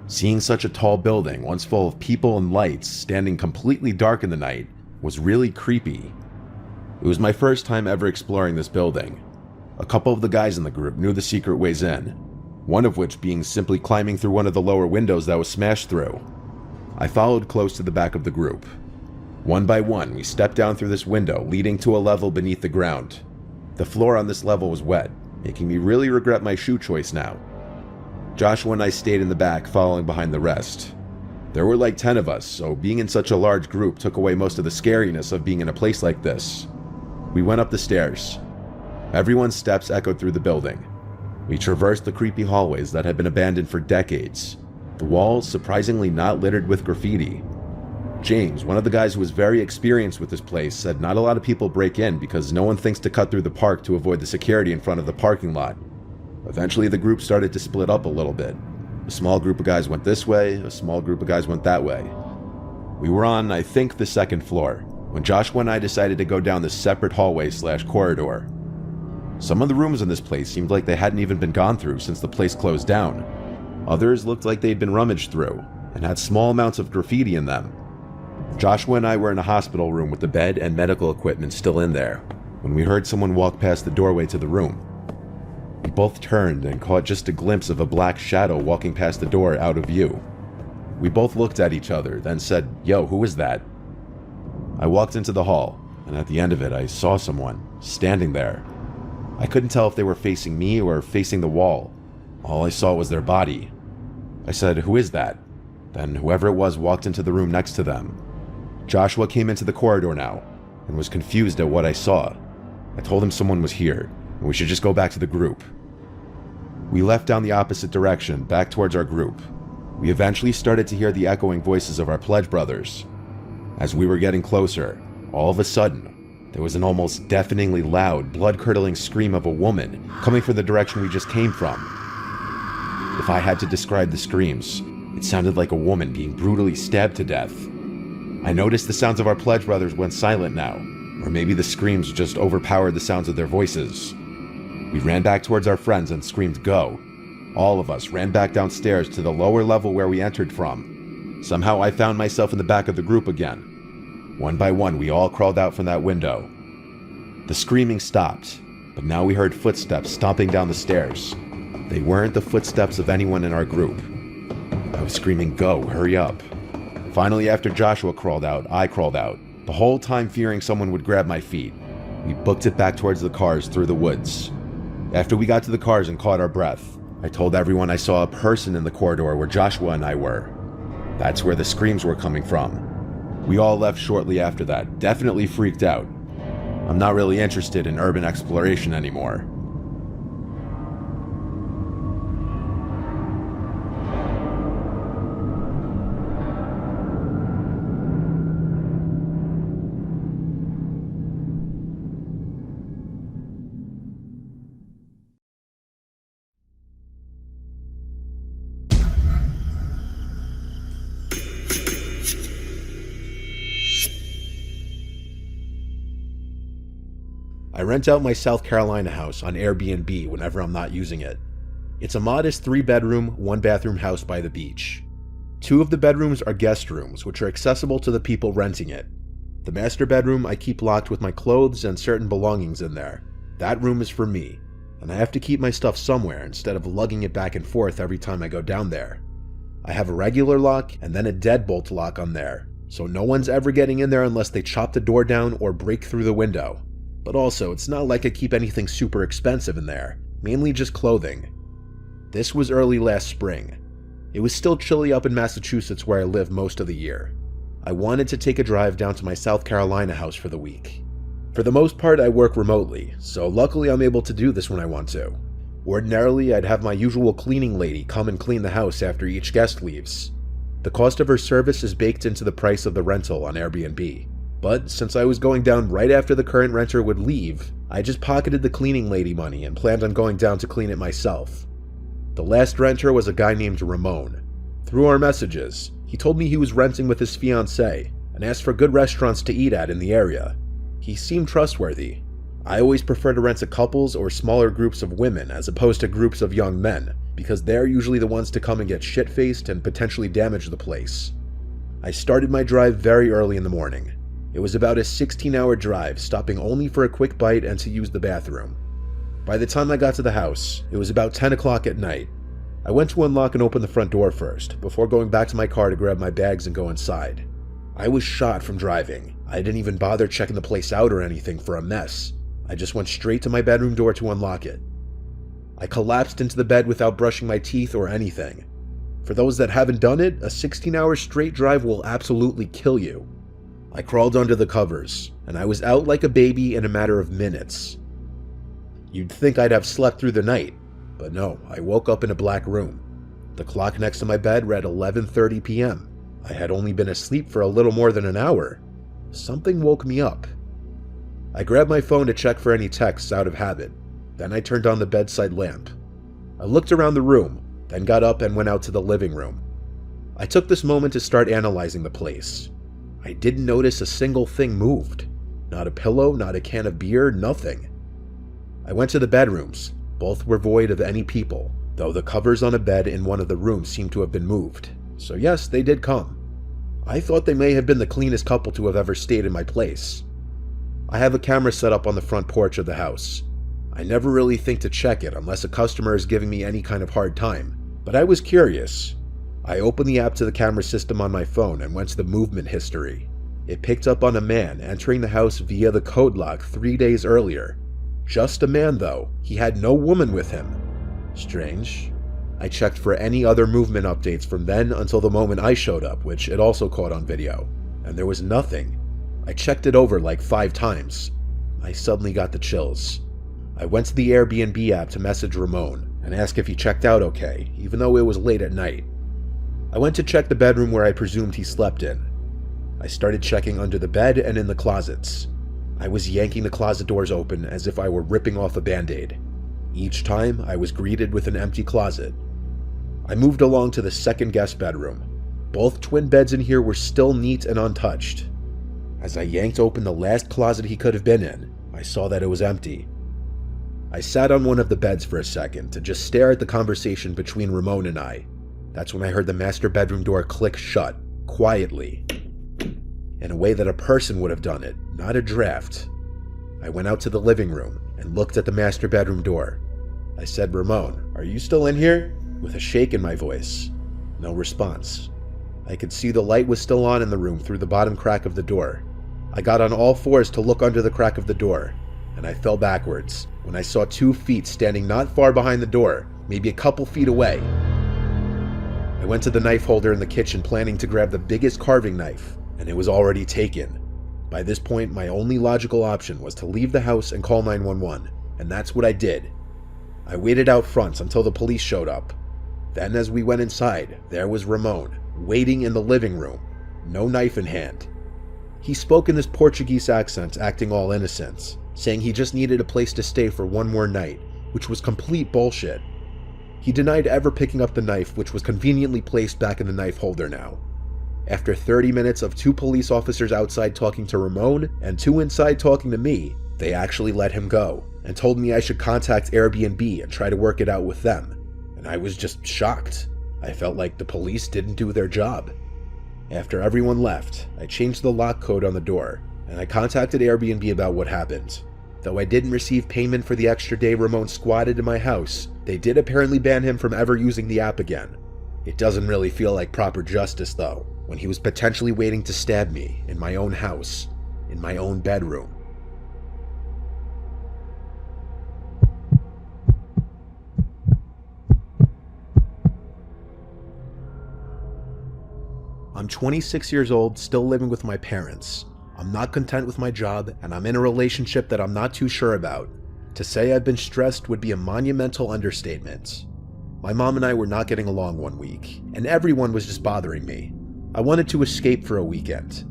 A: Seeing such a tall building, once full of people and lights, standing completely dark in the night, was really creepy. It was my first time ever exploring this building. A couple of the guys in the group knew the secret ways in, one of which being simply climbing through one of the lower windows that was smashed through. I followed close to the back of the group. One by one, we stepped down through this window, leading to a level beneath the ground. The floor on this level was wet, making me really regret my shoe choice now. Joshua and I stayed in the back, following behind the rest. There were like 10 of us, so being in such a large group took away most of the scariness of being in a place like this. We went up the stairs. Everyone's steps echoed through the building. We traversed the creepy hallways that had been abandoned for decades, the walls surprisingly not littered with graffiti. James, one of the guys who was very experienced with this place, said not a lot of people break in because no one thinks to cut through the park to avoid the security in front of the parking lot. Eventually the group started to split up a little bit. A small group of guys went this way, a small group of guys went that way. We were on, I think, the second floor, when Joshua and I decided to go down this separate hallway/corridor. Some of the rooms in this place seemed like they hadn't even been gone through since the place closed down. Others looked like they'd been rummaged through, and had small amounts of graffiti in them. Joshua and I were in a hospital room with the bed and medical equipment still in there, when we heard someone walk past the doorway to the room. We both turned and caught just a glimpse of a black shadow walking past the door out of view. We both looked at each other, then said, "Yo, who is that?" I walked into the hall, and at the end of it I saw someone, standing there. I couldn't tell if they were facing me or facing the wall. All I saw was their body. I said, "Who is that?" Then whoever it was walked into the room next to them. Joshua came into the corridor now, and was confused at what I saw. I told him someone was here, and we should just go back to the group. We left down the opposite direction, back towards our group. We eventually started to hear the echoing voices of our pledge brothers. As we were getting closer, all of a sudden, there was an almost deafeningly loud, blood-curdling scream of a woman coming from the direction we just came from. If I had to describe the screams, it sounded like a woman being brutally stabbed to death. I noticed the sounds of our pledge brothers went silent now, or maybe the screams just overpowered the sounds of their voices. We ran back towards our friends and screamed, "Go!" All of us ran back downstairs to the lower level where we entered from. Somehow I found myself in the back of the group again. One by one, we all crawled out from that window. The screaming stopped, but now we heard footsteps stomping down the stairs. They weren't the footsteps of anyone in our group. I was screaming, "Go, hurry up." Finally, after Joshua crawled out, I crawled out, the whole time fearing someone would grab my feet. We booked it back towards the cars through the woods. After we got to the cars and caught our breath, I told everyone I saw a person in the corridor where Joshua and I were. That's where the screams were coming from. We all left shortly after that, definitely freaked out. I'm not really interested in urban exploration anymore. I rent out my South Carolina house on Airbnb whenever I'm not using it. It's a modest 3-bedroom, 1-bathroom house by the beach. 2 of the bedrooms are guest rooms, which are accessible to the people renting it. The master bedroom I keep locked with my clothes and certain belongings in there. That room is for me, and I have to keep my stuff somewhere instead of lugging it back and forth every time I go down there. I have a regular lock and then a deadbolt lock on there. so no one's ever getting in there unless they chop the door down or break through the window. But also, it's not like I keep anything super expensive in there, mainly just clothing. This was early last spring. It was still chilly up in Massachusetts where I live most of the year. I wanted to take a drive down to my South Carolina house for the week. For the most part, I work remotely, so luckily I'm able to do this when I want to. Ordinarily, I'd have my usual cleaning lady come and clean the house after each guest leaves. The cost of her service is baked into the price of the rental on Airbnb. But since I was going down right after the current renter would leave, I just pocketed the cleaning lady money and planned on going down to clean it myself. The last renter was a guy named Ramon. Through our messages, he told me he was renting with his fiancée and asked for good restaurants to eat at in the area. He seemed trustworthy. I always prefer to rent to couples or smaller groups of women as opposed to groups of young men, because they're usually the ones to come and get shit-faced and potentially damage the place. I started my drive very early in the morning. It was about a 16-hour drive, stopping only for a quick bite and to use the bathroom. By the time I got to the house, it was about 10 o'clock at night. I went to unlock and open the front door first, before going back to my car to grab my bags and go inside. I was shot from driving. I didn't even bother checking the place out or anything for a mess. I just went straight to my bedroom door to unlock it. I collapsed into the bed without brushing my teeth or anything. For those that haven't done it, a 16-hour straight drive will absolutely kill you. I crawled under the covers, and I was out like a baby in a matter of minutes. You'd think I'd have slept through the night, but no, I woke up in a black room. The clock next to my bed read 11:30 p.m. I had only been asleep for a little more than an hour. Something woke me up. I grabbed my phone to check for any texts out of habit. Then I turned on the bedside lamp. I looked around the room, then got up and went out to the living room. I took this moment to start analyzing the place. I didn't notice a single thing moved. Not a pillow, not a can of beer, nothing. I went to the bedrooms. Both were void of any people, though the covers on a bed in one of the rooms seemed to have been moved. So yes, they did come. I thought they may have been the cleanest couple to have ever stayed in my place. I have a camera set up on the front porch of the house. I never really think to check it unless a customer is giving me any kind of hard time, but I was curious. I opened the app to the camera system on my phone and went to the movement history. It picked up on a man entering the house via the code lock 3 days earlier. Just a man though, he had no woman with him. Strange. I checked for any other movement updates from then until the moment I showed up, which it also caught on video, and there was nothing. I checked it over like 5 times. I suddenly got the chills. I went to the Airbnb app to message Ramon and ask if he checked out okay, even though it was late at night. I went to check the bedroom where I presumed he slept in. I started checking under the bed and in the closets. I was yanking the closet doors open as if I were ripping off a band-aid. Each time, I was greeted with an empty closet. I moved along to the second guest bedroom. Both twin beds in here were still neat and untouched. As I yanked open the last closet he could have been in, I saw that it was empty. I sat on one of the beds for a second to just stare at the conversation between Ramon and I. That's when I heard the master bedroom door click shut, quietly, in a way that a person would have done it, not a draft. I went out to the living room and looked at the master bedroom door. I said, "Ramon, are you still in here?" with a shake in my voice. No response. I could see the light was still on in the room through the bottom crack of the door. I got on all fours to look under the crack of the door, and I fell backwards when I saw 2 feet standing not far behind the door, maybe a couple feet away. I went to the knife holder in the kitchen planning to grab the biggest carving knife, and it was already taken. By this point, my only logical option was to leave the house and call 911, and that's what I did. I waited out front until the police showed up. Then as we went inside, there was Ramon, waiting in the living room, no knife in hand. He spoke in this Portuguese accent, acting all innocent, saying he just needed a place to stay for one more night, which was complete bullshit. He denied ever picking up the knife, which was conveniently placed back in the knife holder now. After 30 minutes of 2 police officers outside talking to Ramon and 2 inside talking to me, they actually let him go and told me I should contact Airbnb and try to work it out with them. And I was just shocked. I felt like the police didn't do their job. After everyone left, I changed the lock code on the door, and I contacted Airbnb about what happened. Though I didn't receive payment for the extra day Ramon squatted in my house, they did apparently ban him from ever using the app again. It doesn't really feel like proper justice though. when he was potentially waiting to stab me in my own house, in my own bedroom. I'm 26 years old, still living with my parents. I'm not content with my job, and I'm in a relationship that I'm not too sure about. To say I've been stressed would be a monumental understatement. My mom and I were not getting along one week, and everyone was just bothering me. I wanted to escape for a weekend.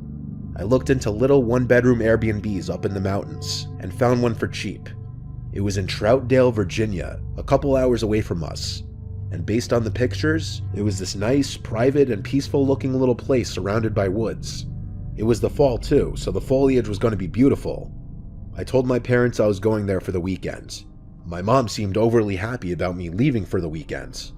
A: I looked into little one-bedroom Airbnbs up in the mountains, and found one for cheap. It was in Troutdale, Virginia, a couple hours away from us. And based on the pictures, it was this nice, private, and peaceful-looking little place surrounded by woods. It was the fall too, so the foliage was going to be beautiful. I told my parents I was going there for the weekend. My mom seemed overly happy about me leaving for the weekend.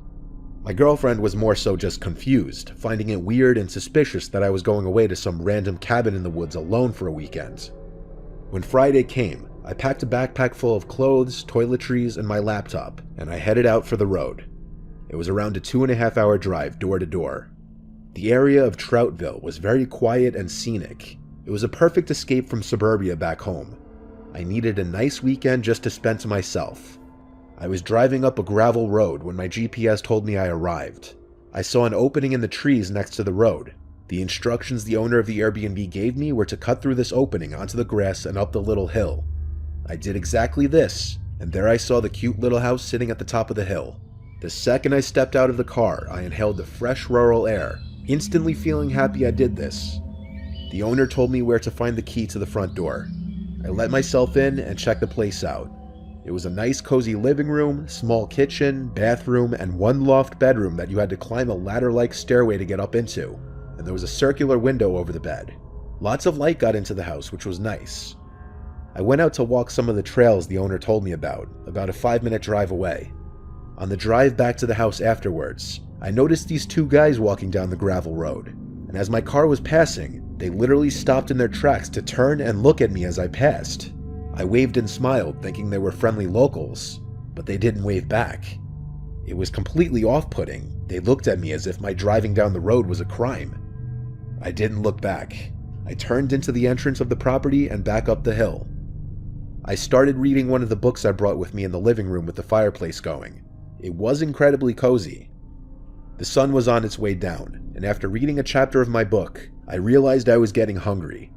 A: My girlfriend was more so just confused, finding it weird and suspicious that I was going away to some random cabin in the woods alone for a weekend. When Friday came, I packed a backpack full of clothes, toiletries, and my laptop, and I headed out for the road. It was around a 2.5-hour drive door to door. The area of Troutville was very quiet and scenic. It was a perfect escape from suburbia back home. I needed a nice weekend just to spend to myself. I was driving up a gravel road when my GPS told me I arrived. I saw an opening in the trees next to the road. The instructions the owner of the Airbnb gave me were to cut through this opening onto the grass and up the little hill. I did exactly this, and there I saw the cute little house sitting at the top of the hill. The second I stepped out of the car, I inhaled the fresh rural air, instantly feeling happy I did this. The owner told me where to find the key to the front door. I let myself in and checked the place out. It was a nice cozy living room, small kitchen, bathroom, and one loft bedroom that you had to climb a ladder-like stairway to get up into, and there was a circular window over the bed. Lots of light got into the house, which was nice. I went out to walk some of the trails the owner told me about a 5-minute drive away. On the drive back to the house afterwards, I noticed these two guys walking down the gravel road, and as my car was passing, they literally stopped in their tracks to turn and look at me as I passed. I waved and smiled, thinking they were friendly locals, but they didn't wave back. It was completely off-putting. They looked at me as if my driving down the road was a crime. I didn't look back. I turned into the entrance of the property and back up the hill. I started reading one of the books I brought with me in the living room with the fireplace going. It was incredibly cozy. The sun was on its way down, and after reading a chapter of my book, I realized I was getting hungry.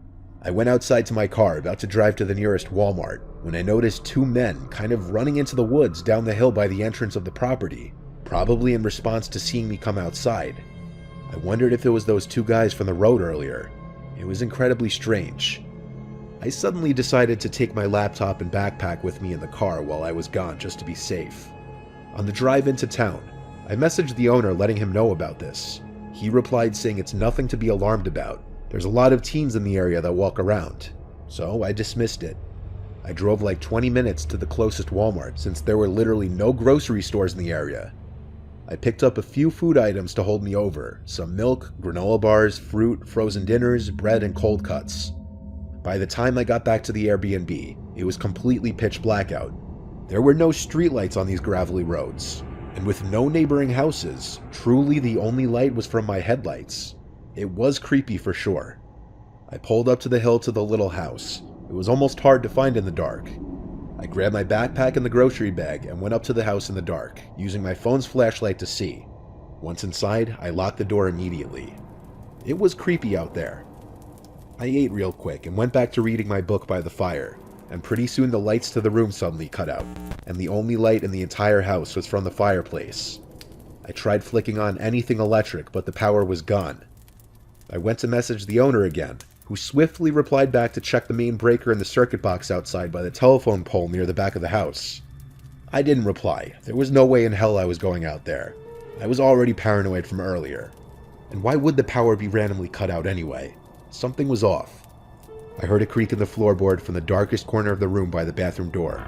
A: I went outside to my car, about to drive to the nearest Walmart, when I noticed two men kind of running into the woods down the hill by the entrance of the property, probably in response to seeing me come outside. I wondered if it was those two guys from the road earlier. It was incredibly strange. I suddenly decided to take my laptop and backpack with me in the car while I was gone just to be safe. On the drive into town, I messaged the owner letting him know about this. He replied saying it's nothing to be alarmed about. There's a lot of teens in the area that walk around. So I dismissed it. I drove like 20 minutes to the closest Walmart since there were literally no grocery stores in the area. I picked up a few food items to hold me over, some milk, granola bars, fruit, frozen dinners, bread, and cold cuts. By the time I got back to the Airbnb, it was completely pitch black out. There were no streetlights on these gravelly roads, and with no neighboring houses, truly the only light was from my headlights. It was creepy for sure. I pulled up to the hill to the little house. It was almost hard to find in the dark. I grabbed my backpack and the grocery bag and went up to the house in the dark, using my phone's flashlight to see. Once inside, I locked the door immediately. It was creepy out there. I ate real quick and went back to reading my book by the fire, and pretty soon the lights to the room suddenly cut out, and the only light in the entire house was from the fireplace. I tried flicking on anything electric, but the power was gone. I went to message the owner again, who swiftly replied back to check the main breaker in the circuit box outside by the telephone pole near the back of the house. I didn't reply. There was no way in hell I was going out there. I was already paranoid from earlier. And why would the power be randomly cut out anyway? Something was off. I heard a creak in the floorboard from the darkest corner of the room by the bathroom door.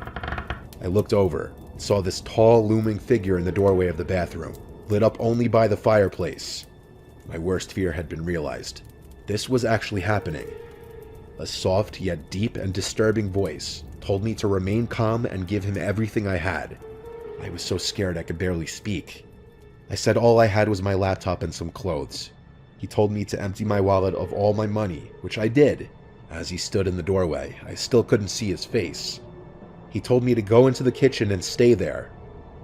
A: I looked over and saw this tall, looming figure in the doorway of the bathroom, lit up only by the fireplace. My worst fear had been realized. This was actually happening. A soft yet deep and disturbing voice told me to remain calm and give him everything I had. I was so scared I could barely speak. I said all I had was my laptop and some clothes. He told me to empty my wallet of all my money, which I did. As he stood in the doorway, I still couldn't see his face. He told me to go into the kitchen and stay there.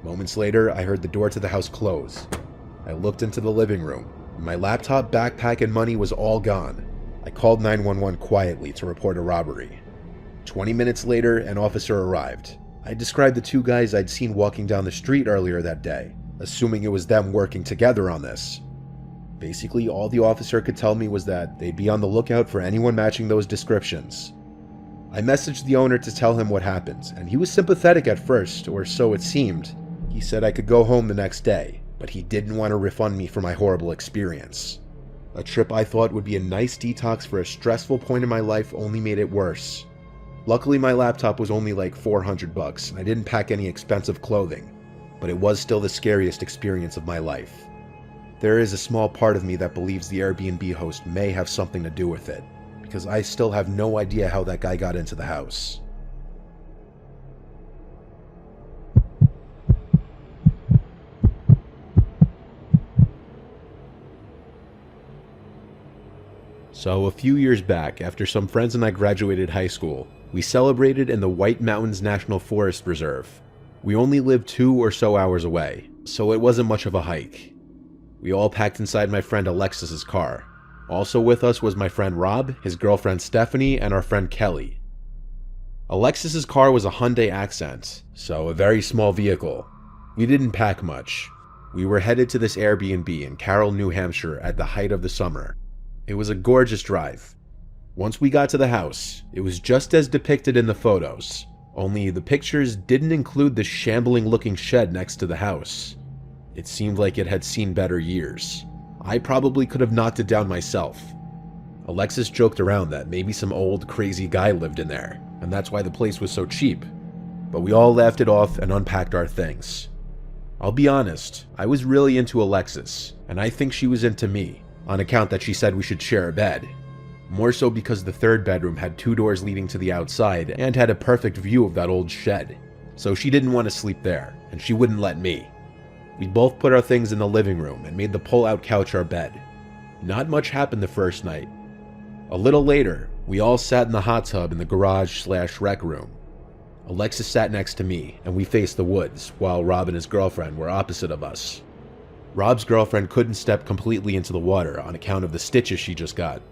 A: Moments later, I heard the door to the house close. I looked into the living room. My laptop, backpack, and money was all gone. I called 911 quietly to report a robbery. 20 minutes later, an officer arrived. I described the two guys I'd seen walking down the street earlier that day, assuming it was them working together on this. Basically, all the officer could tell me was that they'd be on the lookout for anyone matching those descriptions. I messaged the owner to tell him what happened, and he was sympathetic at first, or so it seemed. He said I could go home the next day, but he didn't want to refund me for my horrible experience. A trip I thought would be a nice detox for a stressful point in my life only made it worse. Luckily, my laptop was only like $400, and I didn't pack any expensive clothing, but it was still the scariest experience of my life. There is a small part of me that believes the Airbnb host may have something to do with it, because I still have no idea how that guy got into the house. So a few years back, after some friends and I graduated high school, we celebrated in the White Mountains National Forest Reserve. We only lived 2 or so hours away, so it wasn't much of a hike. We all packed inside my friend Alexis's car. Also with us was my friend Rob, his girlfriend Stephanie, and our friend Kelly. Alexis's car was a Hyundai Accent, so a very small vehicle. We didn't pack much. We were headed to this Airbnb in Carroll, New Hampshire at the height of the summer. It was a gorgeous drive. Once we got to the house, it was just as depicted in the photos, only the pictures didn't include the shambling-looking shed next to the house. It seemed like it had seen better years. I probably could have knocked it down myself. Alexis joked around that maybe some old, crazy guy lived in there, and that's why the place was so cheap. But we all laughed it off and unpacked our things. I'll be honest, I was really into Alexis, and I think she was into me, on account that she said we should share a bed. More so because the third bedroom had 2 doors leading to the outside and had a perfect view of that old shed. So she didn't want to sleep there, and she wouldn't let me. We both put our things in the living room and made the pull-out couch our bed. Not much happened the first night. A little later, we all sat in the hot tub in the garage/rec room. Alexis sat next to me, and we faced the woods, while Rob and his girlfriend were opposite of us. Rob's girlfriend couldn't step completely into the water on account of the stitches she just got.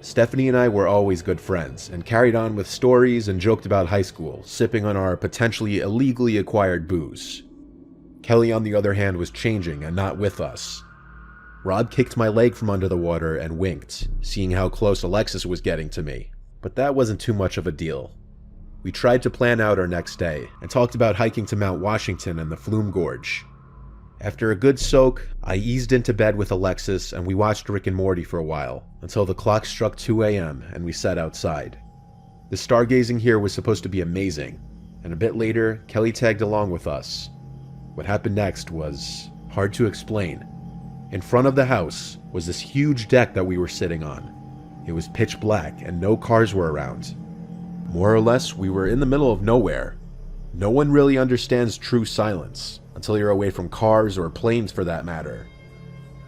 A: Stephanie and I were always good friends, and carried on with stories and joked about high school, sipping on our potentially illegally acquired booze. Kelly, on the other hand, was changing and not with us. Rob kicked my leg from under the water and winked, seeing how close Alexis was getting to me, but that wasn't too much of a deal. We tried to plan out our next day, and talked about hiking to Mount Washington and the Flume Gorge. After a good soak, I eased into bed with Alexis and we watched Rick and Morty for a while, until the clock struck 2 a.m. and we sat outside. The stargazing here was supposed to be amazing, and a bit later, Kelly tagged along with us. What happened next was hard to explain. In front of the house was this huge deck that we were sitting on. It was pitch black and no cars were around. More or less, we were in the middle of nowhere. No one really understands true silence, until you're away from cars or planes for that matter.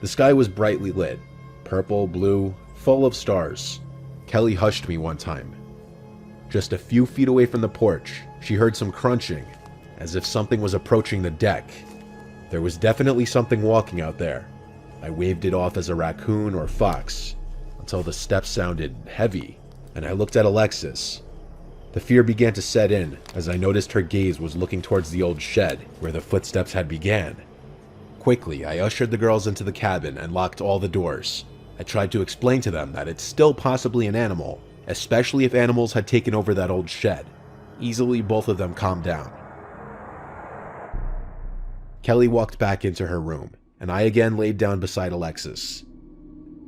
A: The sky was brightly lit, purple, blue, full of stars. Kelly hushed me one time. Just a few feet away from the porch, she heard some crunching, as if something was approaching the deck. There was definitely something walking out there. I waved it off as a raccoon or fox, until the steps sounded heavy, and I looked at Alexis. The fear began to set in as I noticed her gaze was looking towards the old shed where the footsteps had began. Quickly, I ushered the girls into the cabin and locked all the doors. I tried to explain to them that it's still possibly an animal, especially if animals had taken over that old shed. Easily, both of them calmed down. Kelly walked back into her room, and I again laid down beside Alexis.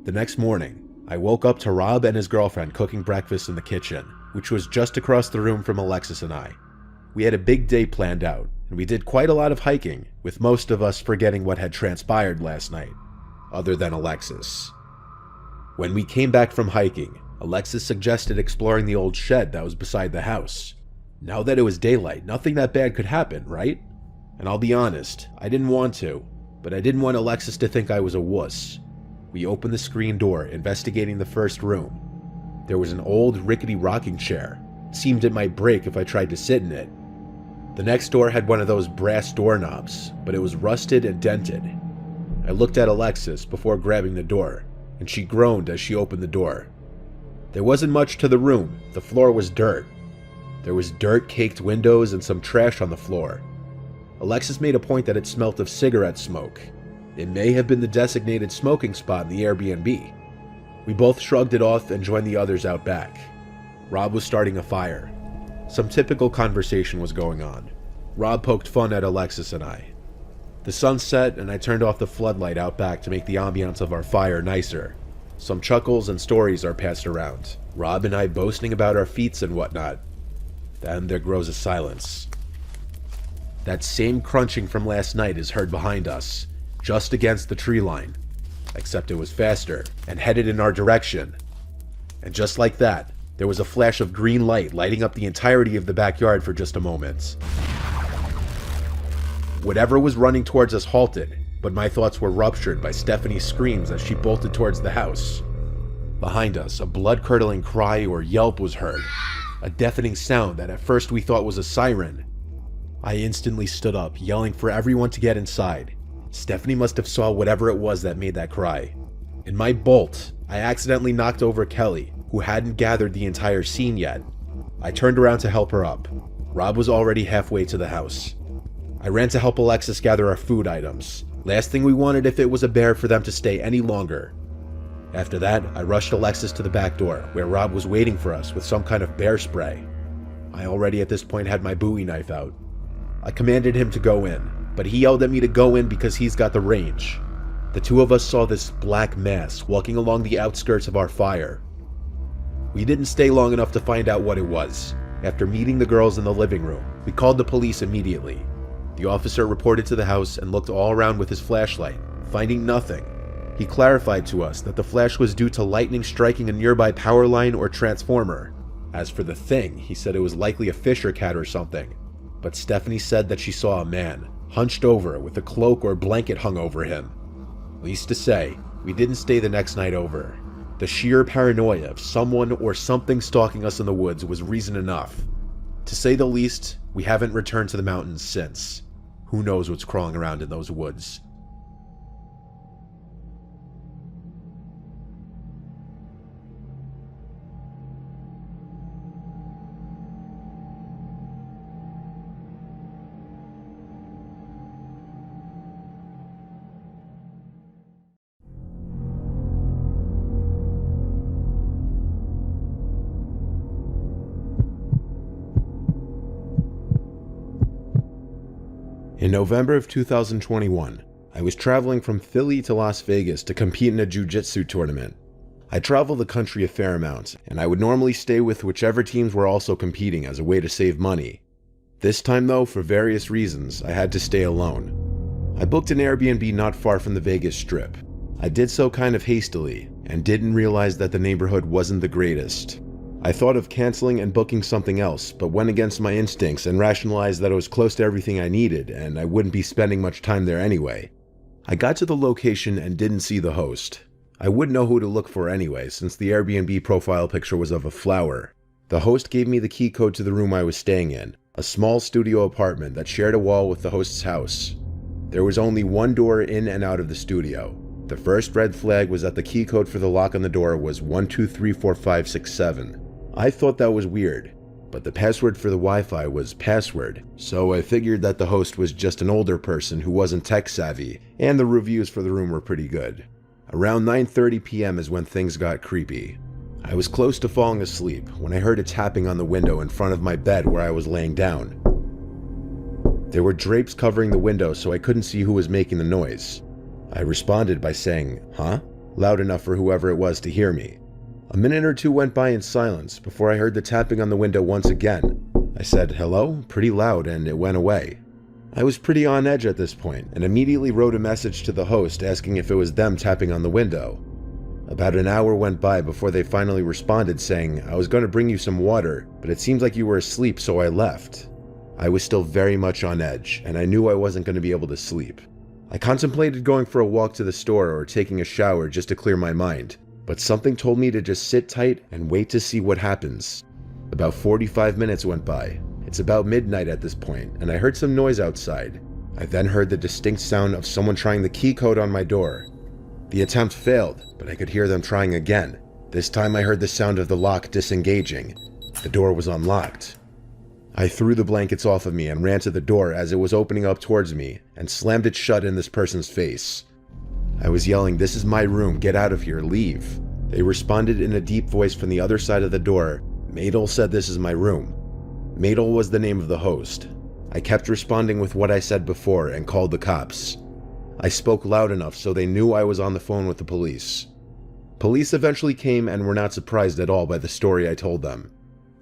A: The next morning, I woke up to Rob and his girlfriend cooking breakfast in the kitchen, which was just across the room from Alexis and I. We had a big day planned out, and we did quite a lot of hiking, with most of us forgetting what had transpired last night, other than Alexis. When we came back from hiking, Alexis suggested exploring the old shed that was beside the house. Now that it was daylight, nothing that bad could happen, right? And I'll be honest, I didn't want to, but I didn't want Alexis to think I was a wuss. We opened the screen door, investigating the first room. There was an old, rickety rocking chair. It seemed it might break if I tried to sit in it. The next door had one of those brass doorknobs, but it was rusted and dented. I looked at Alexis before grabbing the door, and she groaned as she opened the door. There wasn't much to the room. The floor was dirt. There was dirt-caked windows and some trash on the floor. Alexis made a point that it smelt of cigarette smoke. It may have been the designated smoking spot in the Airbnb. We both shrugged it off and joined the others out back. Rob was starting a fire. Some typical conversation was going on. Rob poked fun at Alexis and I. The sun set and I turned off the floodlight out back to make the ambiance of our fire nicer. Some chuckles and stories are passed around, Rob and I boasting about our feats and whatnot. Then there grows a silence. That same crunching from last night is heard behind us, just against the tree line, except it was faster and headed in our direction. And just like that, there was a flash of green light lighting up the entirety of the backyard for just a moment. Whatever was running towards us halted, but my thoughts were ruptured by Stephanie's screams as she bolted towards the house. Behind us, a blood-curdling cry or yelp was heard, a deafening sound that at first we thought was a siren. I instantly stood up, yelling for everyone to get inside. Stephanie must have saw whatever it was that made that cry. In my bolt, I accidentally knocked over Kelly, who hadn't gathered the entire scene yet. I turned around to help her up. Rob was already halfway to the house. I ran to help Alexis gather our food items. Last thing we wanted if it was a bear for them to stay any longer. After that, I rushed Alexis to the back door, where Rob was waiting for us with some kind of bear spray. I already at this point had my Bowie knife out. I commanded him to go in, but he yelled at me to go in because he's got the range. The two of us saw this black mass walking along the outskirts of our fire. We didn't stay long enough to find out what it was. After meeting the girls in the living room, we called the police immediately. The officer reported to the house and looked all around with his flashlight, finding nothing. He clarified to us that the flash was due to lightning striking a nearby power line or transformer. As for the thing, he said it was likely a fisher cat or something. But Stephanie said that she saw a man, hunched over with a cloak or blanket hung over him. Least to say, we didn't stay the next night over. The sheer paranoia of someone or something stalking us in the woods was reason enough. To say the least, we haven't returned to the mountains since. Who knows what's crawling around in those woods? In November of 2021, I was traveling from Philly to Las Vegas to compete in a jiu-jitsu tournament. I traveled the country a fair amount, and I would normally stay with whichever teams were also competing as a way to save money. This time though, for various reasons, I had to stay alone. I booked an Airbnb not far from the Vegas Strip. I did so kind of hastily, and didn't realize that the neighborhood wasn't the greatest. I thought of canceling and booking something else, but went against my instincts and rationalized that it was close to everything I needed, and I wouldn't be spending much time there anyway. I got to the location and didn't see the host. I wouldn't know who to look for anyway, since the Airbnb profile picture was of a flower. The host gave me the key code to the room I was staying in, a small studio apartment that shared a wall with the host's house. There was only one door in and out of the studio. The first red flag was that the key code for the lock on the door was 1234567. I thought that was weird, but the password for the Wi-Fi was password, so I figured that the host was just an older person who wasn't tech savvy, and the reviews for the room were pretty good. Around 9:30 p.m. is when things got creepy. I was close to falling asleep when I heard a tapping on the window in front of my bed where I was laying down. There were drapes covering the window, so I couldn't see who was making the noise. I responded by saying, "Huh?" loud enough for whoever it was to hear me. A minute or two went by in silence before I heard the tapping on the window once again. I said hello pretty loud and it went away. I was pretty on edge at this point and immediately wrote a message to the host asking if it was them tapping on the window. About an hour went by before they finally responded saying, "I was going to bring you some water, but it seems like you were asleep, so I left." I was still very much on edge and I knew I wasn't going to be able to sleep. I contemplated going for a walk to the store or taking a shower just to clear my mind, but something told me to just sit tight and wait to see what happens. About 45 minutes went by. It's about midnight at this point, and I heard some noise outside. I then heard the distinct sound of someone trying the key code on my door. The attempt failed, but I could hear them trying again. This time I heard the sound of the lock disengaging. The door was unlocked. I threw the blankets off of me and ran to the door as it was opening up towards me and slammed it shut in this person's face. I was yelling, "This is my room, get out of here, leave." They responded in a deep voice from the other side of the door, "Madel said this is my room." Madel was the name of the host. I kept responding with what I said before and called the cops. I spoke loud enough so they knew I was on the phone with the police. Police eventually came and were not surprised at all by the story I told them.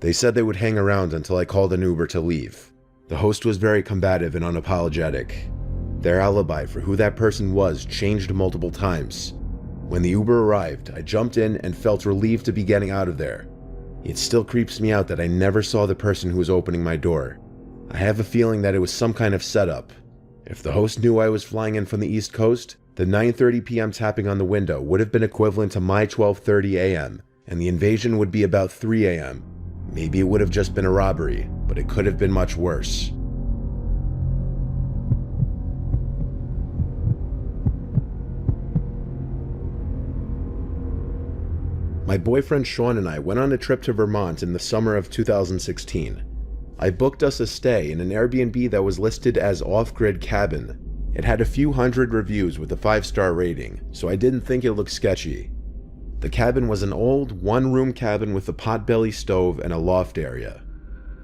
A: They said they would hang around until I called an Uber to leave. The host was very combative and unapologetic. Their alibi for who that person was changed multiple times. When the Uber arrived, I jumped in and felt relieved to be getting out of there. It still creeps me out that I never saw the person who was opening my door. I have a feeling that it was some kind of setup. If the host knew I was flying in from the East Coast, the 9:30 p.m. tapping on the window would have been equivalent to my 12:30 a.m., and the invasion would be about 3 a.m. Maybe it would have just been a robbery, but it could have been much worse. My boyfriend Sean and I went on a trip to Vermont in the summer of 2016. I booked us a stay in an Airbnb that was listed as off-grid cabin. It had a few hundred reviews with a 5-star rating, so I didn't think it looked sketchy. The cabin was an old, one-room cabin with a potbelly stove and a loft area.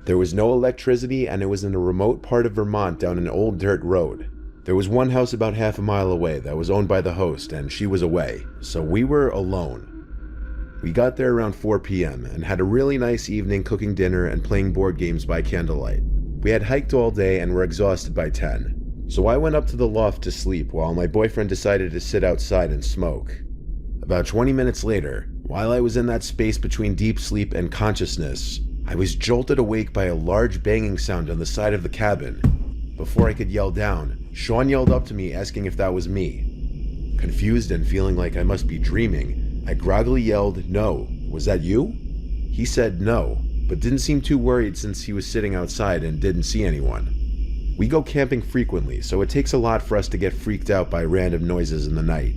A: There was no electricity and it was in a remote part of Vermont down an old dirt road. There was one house about half a mile away that was owned by the host and she was away, so we were alone. We got there around 4 p.m. and had a really nice evening cooking dinner and playing board games by candlelight. We had hiked all day and were exhausted by 10, so I went up to the loft to sleep while my boyfriend decided to sit outside and smoke. About 20 minutes later, while I was in that space between deep sleep and consciousness, I was jolted awake by a large banging sound on the side of the cabin. Before I could yell down, Sean yelled up to me asking if that was me. Confused and feeling like I must be dreaming, I groggily yelled, "No, was that you?" He said no, but didn't seem too worried since he was sitting outside and didn't see anyone. We go camping frequently, so it takes a lot for us to get freaked out by random noises in the night.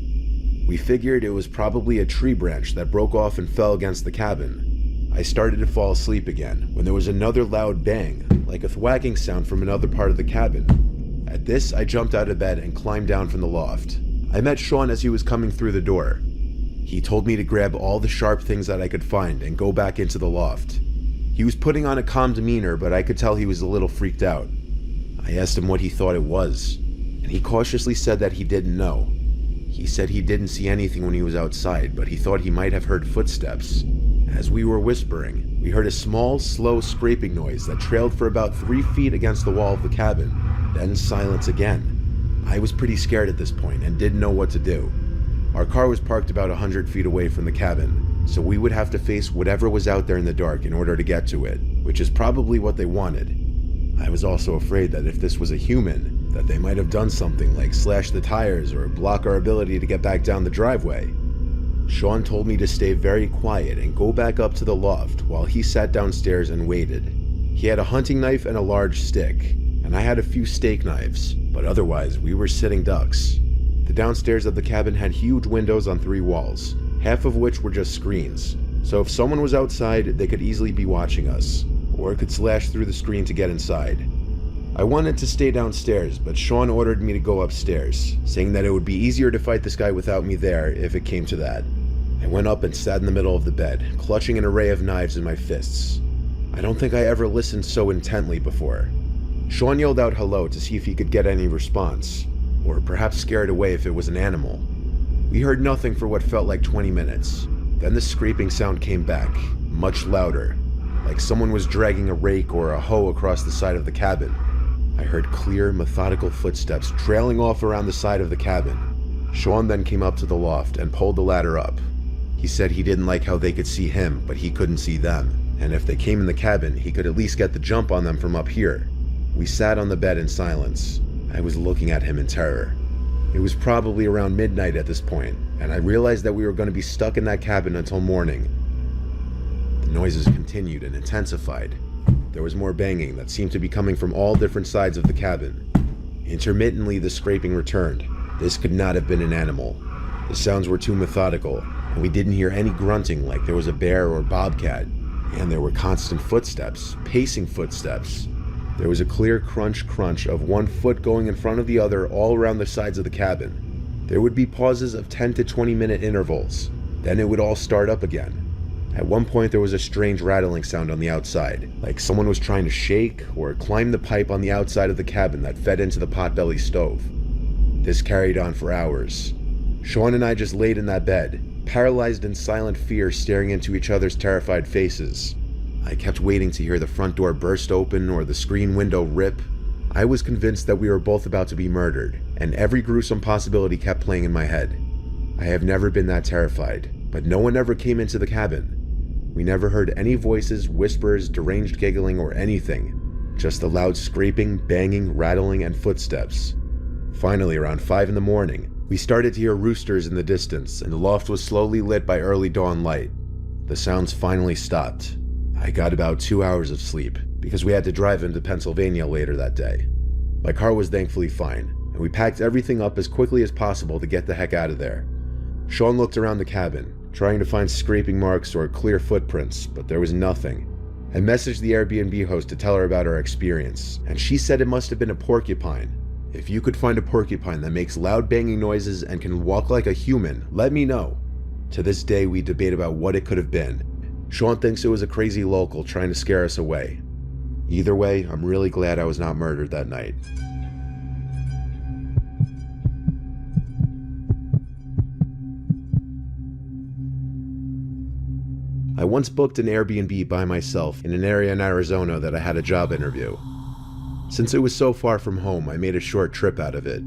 A: We figured it was probably a tree branch that broke off and fell against the cabin. I started to fall asleep again when there was another loud bang, like a thwacking sound from another part of the cabin. At this, I jumped out of bed and climbed down from the loft. I met Sean as he was coming through the door. He told me to grab all the sharp things that I could find and go back into the loft. He was putting on a calm demeanor, but I could tell he was a little freaked out. I asked him what he thought it was, and he cautiously said that he didn't know. He said he didn't see anything when he was outside, but he thought he might have heard footsteps. As we were whispering, we heard a small, slow scraping noise that trailed for about 3 feet against the wall of the cabin, then silence again. I was pretty scared at this point and didn't know what to do. Our car was parked about 100 feet away from the cabin, so we would have to face whatever was out there in the dark in order to get to it, which is probably what they wanted. I was also afraid that if this was a human, that they might have done something like slash the tires or block our ability to get back down the driveway. Sean told me to stay very quiet and go back up to the loft while he sat downstairs and waited. He had a hunting knife and a large stick, and I had a few steak knives, but otherwise we were sitting ducks. The downstairs of the cabin had huge windows on 3 walls, half of which were just screens, so if someone was outside, they could easily be watching us, or could slash through the screen to get inside. I wanted to stay downstairs, but Sean ordered me to go upstairs, saying that it would be easier to fight this guy without me there if it came to that. I went up and sat in the middle of the bed, clutching an array of knives in my fists. I don't think I ever listened so intently before. Sean yelled out hello to see if he could get any response, or perhaps scare it away if it was an animal. We heard nothing for what felt like 20 minutes. Then the scraping sound came back, much louder, like someone was dragging a rake or a hoe across the side of the cabin. I heard clear, methodical footsteps trailing off around the side of the cabin. Sean then came up to the loft and pulled the ladder up. He said he didn't like how they could see him, but he couldn't see them, and if they came in the cabin, he could at least get the jump on them from up here. We sat on the bed in silence. I was looking at him in terror. It was probably around midnight at this point, and I realized that we were going to be stuck in that cabin until morning. The noises continued and intensified. There was more banging that seemed to be coming from all different sides of the cabin. Intermittently, the scraping returned. This could not have been an animal. The sounds were too methodical, and we didn't hear any grunting like there was a bear or bobcat. And there were constant footsteps, pacing footsteps. There was a clear crunch of one foot going in front of the other all around the sides of the cabin. There would be pauses of 10 to 20 minute intervals. Then it would all start up again. At one point there was a strange rattling sound on the outside, like someone was trying to shake or climb the pipe on the outside of the cabin that fed into the potbelly stove. This carried on for hours. Sean and I just laid in that bed, paralyzed in silent fear, staring into each other's terrified faces. I kept waiting to hear the front door burst open or the screen window rip. I was convinced that we were both about to be murdered, and every gruesome possibility kept playing in my head. I have never been that terrified, but no one ever came into the cabin. We never heard any voices, whispers, deranged giggling, or anything. Just the loud scraping, banging, rattling, and footsteps. Finally, around 5 in the morning, we started to hear roosters in the distance, and the loft was slowly lit by early dawn light. The sounds finally stopped. I got about 2 hours of sleep, because we had to drive into Pennsylvania later that day. My car was thankfully fine, and we packed everything up as quickly as possible to get the heck out of there. Sean looked around the cabin, trying to find scraping marks or clear footprints, but there was nothing. I messaged the Airbnb host to tell her about our experience, and she said it must have been a porcupine. If you could find a porcupine that makes loud banging noises and can walk like a human, let me know. To this day, we debate about what it could have been. Sean thinks it was a crazy local trying to scare us away. Either way, I'm really glad I was not murdered that night. I once booked an Airbnb by myself in an area in Arizona that I had a job interview. Since it was so far from home, I made a short trip out of it.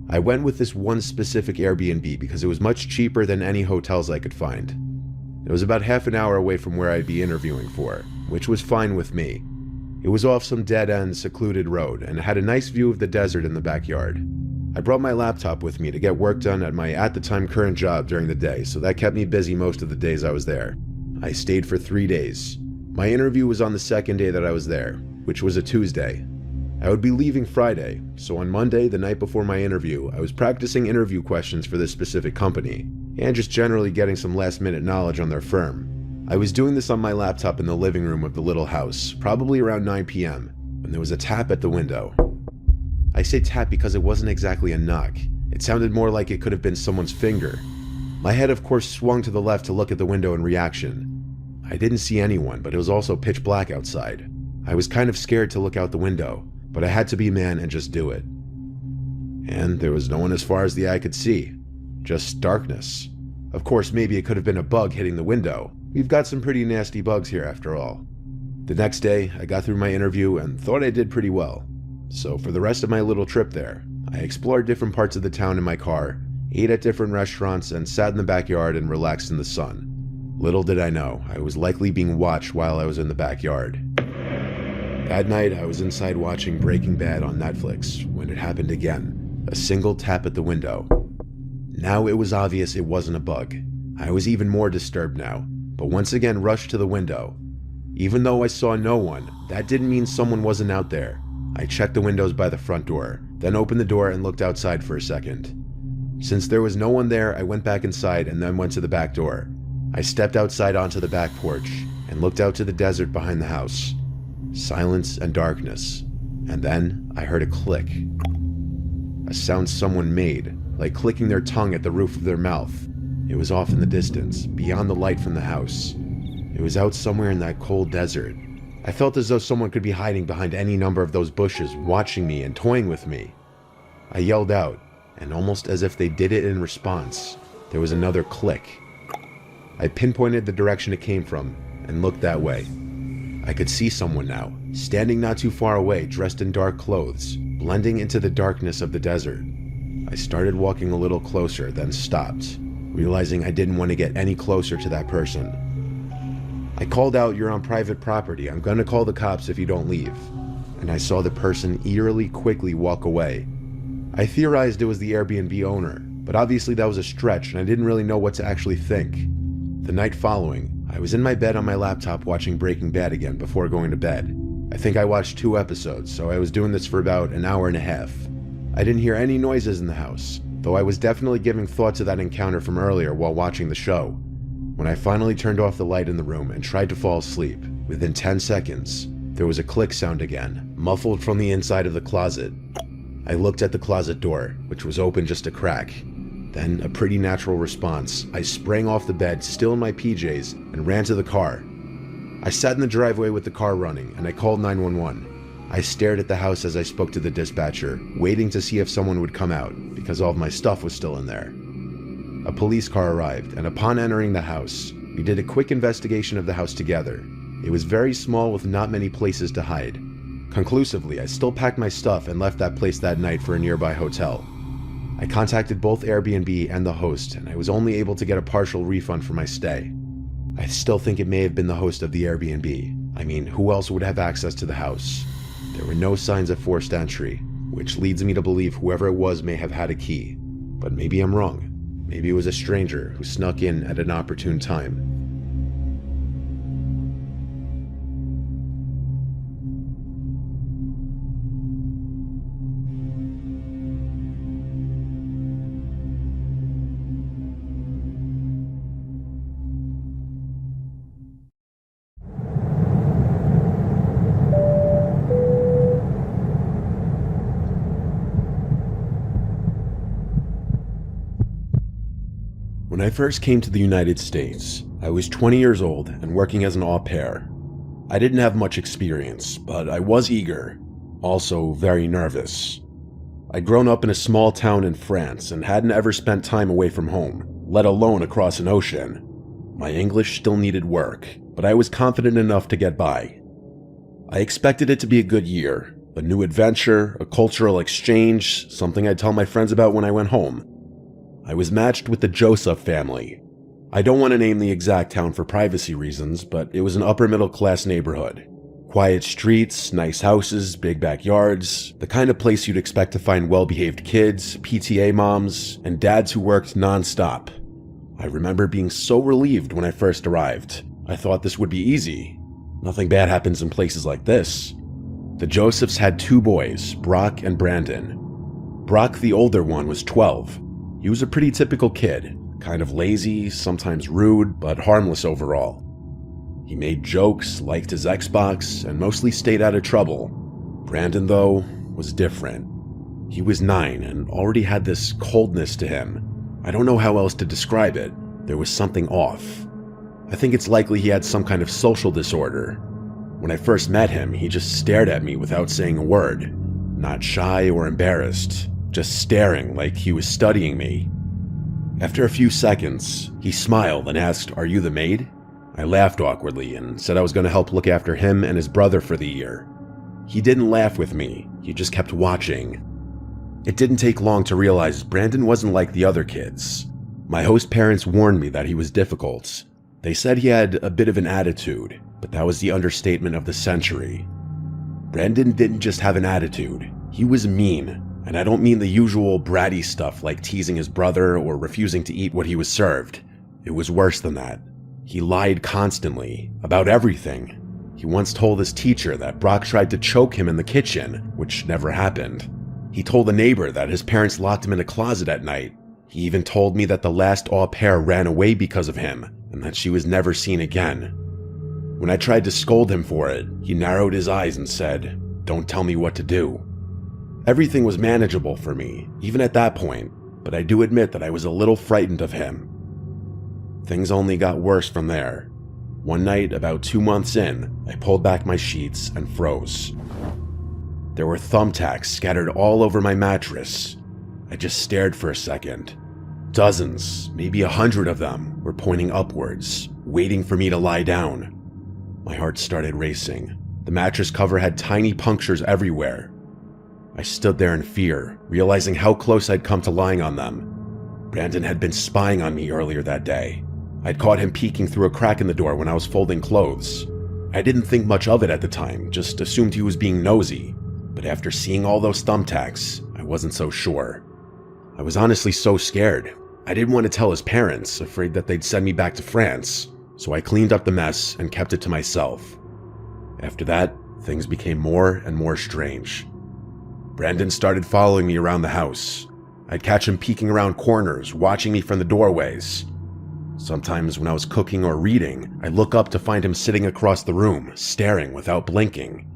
A: I went with this one specific Airbnb because it was much cheaper than any hotels I could find. It was about half an hour away from where I'd be interviewing for, which was fine with me. It was off some dead-end, secluded road, and it had a nice view of the desert in the backyard. I brought my laptop with me to get work done at my at-the-time current job during the day, so that kept me busy most of the days I was there. I stayed for 3 days. My interview was on the second day that I was there, which was a Tuesday. I would be leaving Friday, so on Monday, the night before my interview, I was practicing interview questions for this specific company, and just generally getting some last-minute knowledge on their firm. I was doing this on my laptop in the living room of the little house, probably around 9 p.m., when there was a tap at the window. I say tap because it wasn't exactly a knock. It sounded more like it could have been someone's finger. My head, of course, swung to the left to look at the window in reaction. I didn't see anyone, but it was also pitch black outside. I was kind of scared to look out the window, but I had to be a man and just do it. And there was no one as far as the eye could see. Just darkness. Of course, maybe it could have been a bug hitting the window. We've got some pretty nasty bugs here after all. The next day, I got through my interview and thought I did pretty well. So for the rest of my little trip there, I explored different parts of the town in my car, ate at different restaurants, and sat in the backyard and relaxed in the sun. Little did I know, I was likely being watched while I was in the backyard. That night, I was inside watching Breaking Bad on Netflix when it happened again. A single tap at the window. Now it was obvious it wasn't a bug. I was even more disturbed now, but once again rushed to the window. Even though I saw no one, that didn't mean someone wasn't out there. I checked the windows by the front door, then opened the door and looked outside for a second. Since there was no one there, I went back inside and then went to the back door. I stepped outside onto the back porch and looked out to the desert behind the house. Silence and darkness. And then I heard a click. A sound someone made, like clicking their tongue at the roof of their mouth. It was off in the distance, beyond the light from the house. It was out somewhere in that cold desert. I felt as though someone could be hiding behind any number of those bushes, watching me and toying with me. I yelled out, and almost as if they did it in response, there was another click. I pinpointed the direction it came from and looked that way. I could see someone now, standing not too far away, dressed in dark clothes, blending into the darkness of the desert. I started walking a little closer, then stopped, realizing I didn't want to get any closer to that person. I called out, "You're on private property. I'm gonna call the cops if you don't leave." And I saw the person eerily quickly walk away. I theorized it was the Airbnb owner, but obviously that was a stretch and I didn't really know what to actually think. The night following, I was in my bed on my laptop watching Breaking Bad again before going to bed. I think I watched 2 episodes, so I was doing this for about an hour and a half. I didn't hear any noises in the house, though I was definitely giving thought to that encounter from earlier while watching the show. When I finally turned off the light in the room and tried to fall asleep, within 10 seconds, there was a click sound again, muffled from the inside of the closet. I looked at the closet door, which was open just a crack. Then, a pretty natural response, I sprang off the bed, still in my PJs, and ran to the car. I sat in the driveway with the car running, and I called 911. I stared at the house as I spoke to the dispatcher, waiting to see if someone would come out, because all of my stuff was still in there. A police car arrived, and upon entering the house, we did a quick investigation of the house together. It was very small with not many places to hide. Conclusively, I still packed my stuff and left that place that night for a nearby hotel. I contacted both Airbnb and the host, and I was only able to get a partial refund for my stay. I still think it may have been the host of the Airbnb. I mean, who else would have access to the house? There were no signs of forced entry, which leads me to believe whoever it was may have had a key. But maybe I'm wrong. Maybe it was a stranger who snuck in at an opportune time. When I first came to the United States, I was 20 years old and working as an au pair. I didn't have much experience, but I was eager, also very nervous. I'd grown up in a small town in France and hadn't ever spent time away from home, let alone across an ocean. My English still needed work, but I was confident enough to get by. I expected it to be a good year, a new adventure, a cultural exchange, something I'd tell my friends about when I went home. I was matched with the Joseph family. I don't want to name the exact town for privacy reasons, but it was an upper-middle-class neighborhood. Quiet streets, nice houses, big backyards, the kind of place you'd expect to find well-behaved kids, PTA moms, and dads who worked non-stop. I remember being so relieved when I first arrived. I thought this would be easy. Nothing bad happens in places like this. The Josephs had 2 boys, Brock and Brandon. Brock, the older one, was 12. He was a pretty typical kid, kind of lazy, sometimes rude, but harmless overall. He made jokes, liked his Xbox, and mostly stayed out of trouble. Brandon, though, was different. He was 9 and already had this coldness to him. I don't know how else to describe it. There was something off. I think it's likely he had some kind of social disorder. When I first met him, he just stared at me without saying a word. Not shy or embarrassed. Just staring like he was studying me. After a few seconds, he smiled and asked, "Are you the maid?" I laughed awkwardly and said I was going to help look after him and his brother for the year. He didn't laugh with me, he just kept watching. It didn't take long to realize Brandon wasn't like the other kids. My host parents warned me that he was difficult. They said he had a bit of an attitude, but that was the understatement of the century. Brandon didn't just have an attitude, he was mean. And I don't mean the usual bratty stuff like teasing his brother or refusing to eat what he was served. It was worse than that. He lied constantly, about everything. He once told his teacher that Brock tried to choke him in the kitchen, which never happened. He told a neighbor that his parents locked him in a closet at night. He even told me that the last au pair ran away because of him, and that she was never seen again. When I tried to scold him for it, he narrowed his eyes and said, "Don't tell me what to do." Everything was manageable for me, even at that point, but I do admit that I was a little frightened of him. Things only got worse from there. One night, about 2 months in, I pulled back my sheets and froze. There were thumbtacks scattered all over my mattress. I just stared for a second. Dozens, maybe 100 of them, were pointing upwards, waiting for me to lie down. My heart started racing. The mattress cover had tiny punctures everywhere. I stood there in fear, realizing how close I'd come to lying on them. Brandon had been spying on me earlier that day. I'd caught him peeking through a crack in the door when I was folding clothes. I didn't think much of it at the time, just assumed he was being nosy. But after seeing all those thumbtacks, I wasn't so sure. I was honestly so scared. I didn't want to tell his parents, afraid that they'd send me back to France, so I cleaned up the mess and kept it to myself. After that, things became more and more strange. Brandon started following me around the house. I'd catch him peeking around corners, watching me from the doorways. Sometimes when I was cooking or reading, I'd look up to find him sitting across the room, staring without blinking.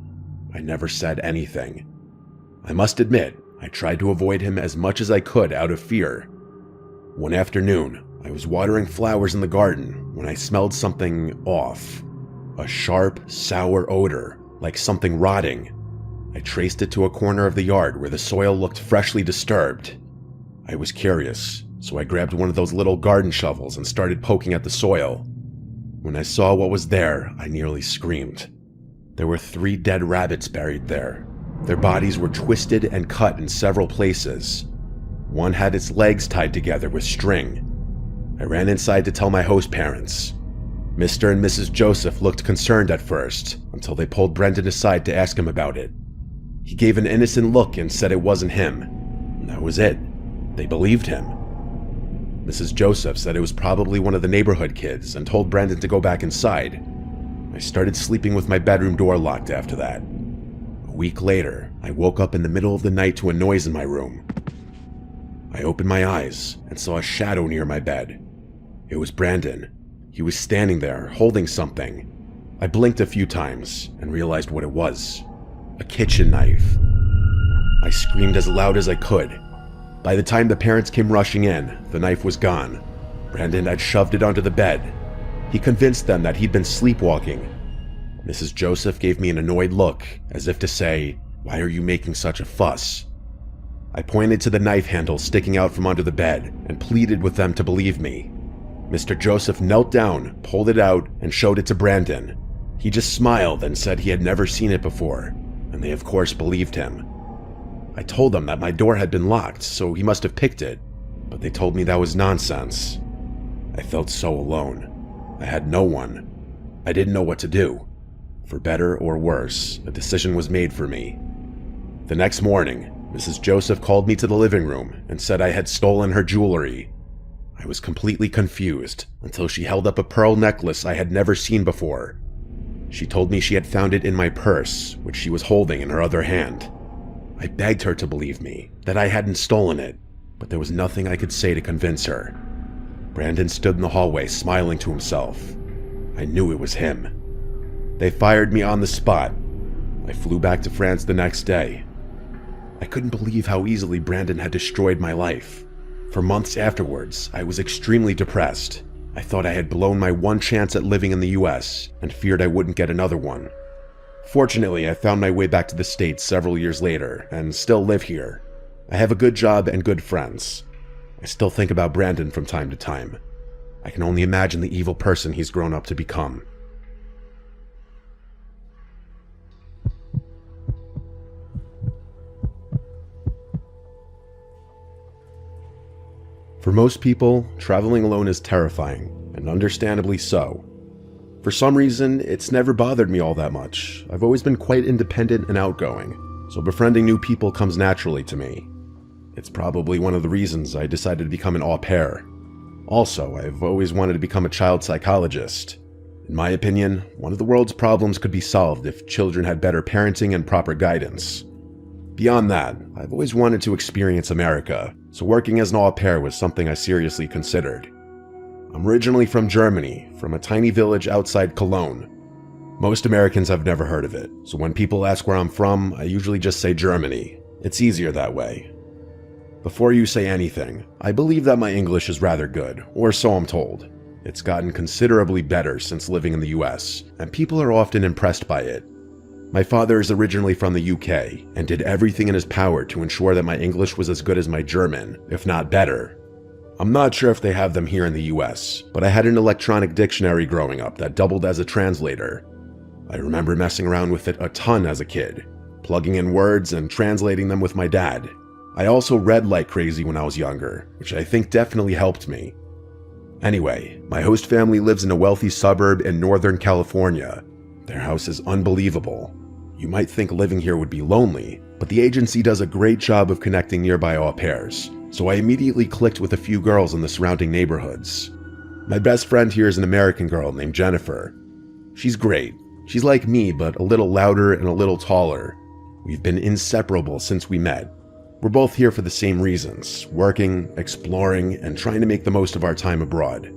A: I never said anything. I must admit, I tried to avoid him as much as I could out of fear. One afternoon, I was watering flowers in the garden when I smelled something off. A sharp, sour odor, like something rotting. I traced it to a corner of the yard where the soil looked freshly disturbed. I was curious, so I grabbed one of those little garden shovels and started poking at the soil. When I saw what was there, I nearly screamed. There were 3 dead rabbits buried there. Their bodies were twisted and cut in several places. One had its legs tied together with string. I ran inside to tell my host parents. Mr. and Mrs. Joseph looked concerned at first, until they pulled Brendan aside to ask him about it. He gave an innocent look and said it wasn't him. And that was it. They believed him. Mrs. Joseph said it was probably one of the neighborhood kids and told Brendan to go back inside. I started sleeping with my bedroom door locked after that. A week later, I woke up in the middle of the night to a noise in my room. I opened my eyes and saw a shadow near my bed. It was Brandon. He was standing there, holding something. I blinked a few times and realized what it was. A kitchen knife. I screamed as loud as I could. By the time the parents came rushing in, the knife was gone. Brandon had shoved it onto the bed. He convinced them that he'd been sleepwalking. Mrs. Joseph gave me an annoyed look, as if to say, "Why are you making such a fuss?" I pointed to the knife handle sticking out from under the bed and pleaded with them to believe me. Mr. Joseph knelt down, pulled it out, and showed it to Brandon. He just smiled and said he had never seen it before, and they of course believed him. I told them that my door had been locked, so he must have picked it, but they told me that was nonsense. I felt so alone. I had no one. I didn't know what to do. For better or worse, a decision was made for me. The next morning, Mrs. Joseph called me to the living room and said I had stolen her jewelry. I was completely confused until she held up a pearl necklace I had never seen before. She told me she had found it in my purse, which she was holding in her other hand. I begged her to believe me, that I hadn't stolen it, but there was nothing I could say to convince her. Brandon stood in the hallway smiling to himself. I knew it was him. They fired me on the spot. I flew back to France the next day. I couldn't believe how easily Brandon had destroyed my life. For months afterwards, I was extremely depressed. I thought I had blown my one chance at living in the US and feared I wouldn't get another one. Fortunately, I found my way back to the States several years later and still live here. I have a good job and good friends. I still think about Brandon from time to time. I can only imagine the evil person he's grown up to become. For most people, traveling alone is terrifying, and understandably so. For some reason, it's never bothered me all that much. I've always been quite independent and outgoing, so befriending new people comes naturally to me. It's probably one of the reasons I decided to become an au pair. Also, I've always wanted to become a child psychologist. In my opinion, one of the world's problems could be solved if children had better parenting and proper guidance. Beyond that, I've always wanted to experience America, so working as an au pair was something I seriously considered. I'm originally from Germany, from a tiny village outside Cologne. Most Americans have never heard of it, so when people ask where I'm from, I usually just say Germany. It's easier that way. Before you say anything, I believe that my English is rather good, or so I'm told. It's gotten considerably better since living in the US, and people are often impressed by it. My father is originally from the UK, and did everything in his power to ensure that my English was as good as my German, if not better. I'm not sure if they have them here in the US, but I had an electronic dictionary growing up that doubled as a translator. I remember messing around with it a ton as a kid, plugging in words and translating them with my dad. I also read like crazy when I was younger, which I think definitely helped me. Anyway, my host family lives in a wealthy suburb in Northern California. Their house is unbelievable. You might think living here would be lonely, but the agency does a great job of connecting nearby au pairs, so I immediately clicked with a few girls in the surrounding neighborhoods. My best friend here is an American girl named Jennifer. She's great. She's like me, but a little louder and a little taller. We've been inseparable since we met. We're both here for the same reasons, working, exploring, and trying to make the most of our time abroad.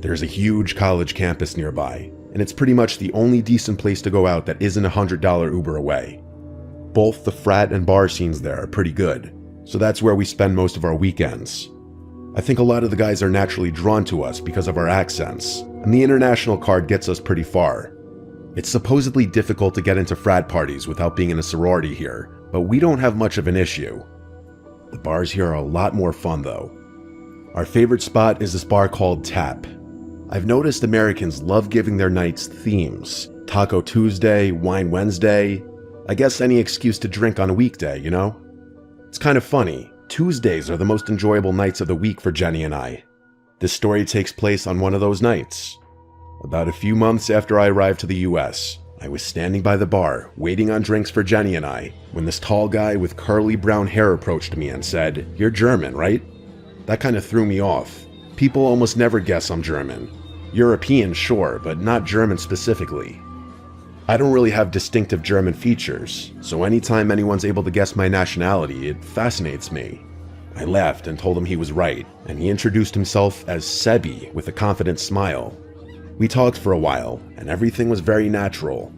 A: There's a huge college campus nearby, and it's pretty much the only decent place to go out that isn't $100 Uber away. Both the frat and bar scenes there are pretty good, so that's where we spend most of our weekends. I think a lot of the guys are naturally drawn to us because of our accents, and the international card gets us pretty far. It's supposedly difficult to get into frat parties without being in a sorority here, but we don't have much of an issue. The bars here are a lot more fun though. Our favorite spot is this bar called Tap. I've noticed Americans love giving their nights themes. Taco Tuesday, Wine Wednesday. I guess any excuse to drink on a weekday, you know? It's kind of funny. Tuesdays are the most enjoyable nights of the week for Jenny and I. This story takes place on one of those nights. About a few months after I arrived to the US, I was standing by the bar, waiting on drinks for Jenny and I, when this tall guy with curly brown hair approached me and said, "You're German, right?" That kind of threw me off. People almost never guess I'm German. European, sure, but not German specifically. I don't really have distinctive German features, so anytime anyone's able to guess my nationality, it fascinates me. I laughed and told him he was right, and he introduced himself as Sebi with a confident smile. We talked for a while, and everything was very natural.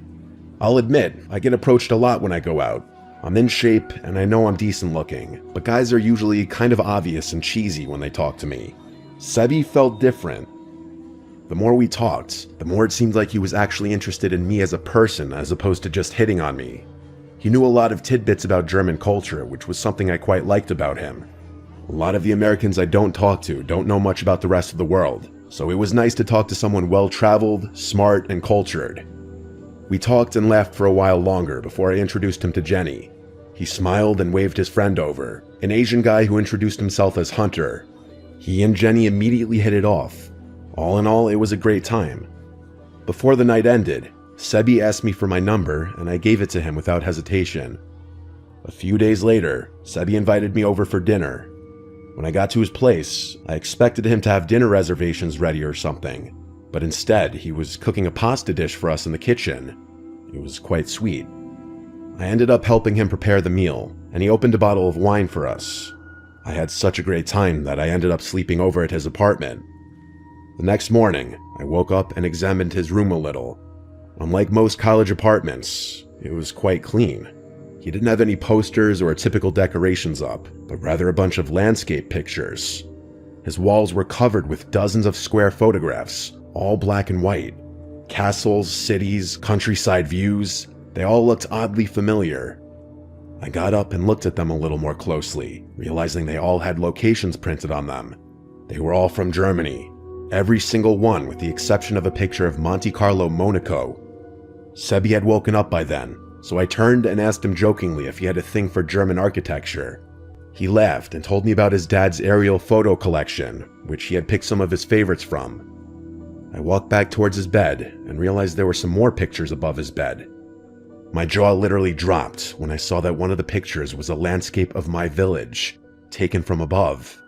A: I'll admit, I get approached a lot when I go out. I'm in shape, and I know I'm decent looking, but guys are usually kind of obvious and cheesy when they talk to me. Sebi felt different. The more we talked, the more it seemed like he was actually interested in me as a person as opposed to just hitting on me. He knew a lot of tidbits about German culture, which was something I quite liked about him. A lot of the Americans I don't talk to don't know much about the rest of the world, so it was nice to talk to someone well-traveled, smart, and cultured. We talked and laughed for a while longer before I introduced him to Jenny. He smiled and waved his friend over, an Asian guy who introduced himself as Hunter. He and Jenny immediately hit it off. All in all, it was a great time. Before the night ended, Sebi asked me for my number, and I gave it to him without hesitation. A few days later, Sebi invited me over for dinner. When I got to his place, I expected him to have dinner reservations ready or something, but instead, he was cooking a pasta dish for us in the kitchen. It was quite sweet. I ended up helping him prepare the meal, and he opened a bottle of wine for us. I had such a great time that I ended up sleeping over at his apartment. The next morning, I woke up and examined his room a little. Unlike most college apartments, it was quite clean. He didn't have any posters or typical decorations up, but rather a bunch of landscape pictures. His walls were covered with dozens of square photographs, all black and white. Castles, cities, countryside views, they all looked oddly familiar. I got up and looked at them a little more closely, realizing they all had locations printed on them. They were all from Germany. Every single one, with the exception of a picture of Monte Carlo, Monaco. Sebi had woken up by then, so I turned and asked him jokingly if he had a thing for German architecture. He laughed and told me about his dad's aerial photo collection, which he had picked some of his favorites from. I walked back towards his bed and realized there were some more pictures above his bed. My jaw literally dropped when I saw that one of the pictures was a landscape of my village, taken from above.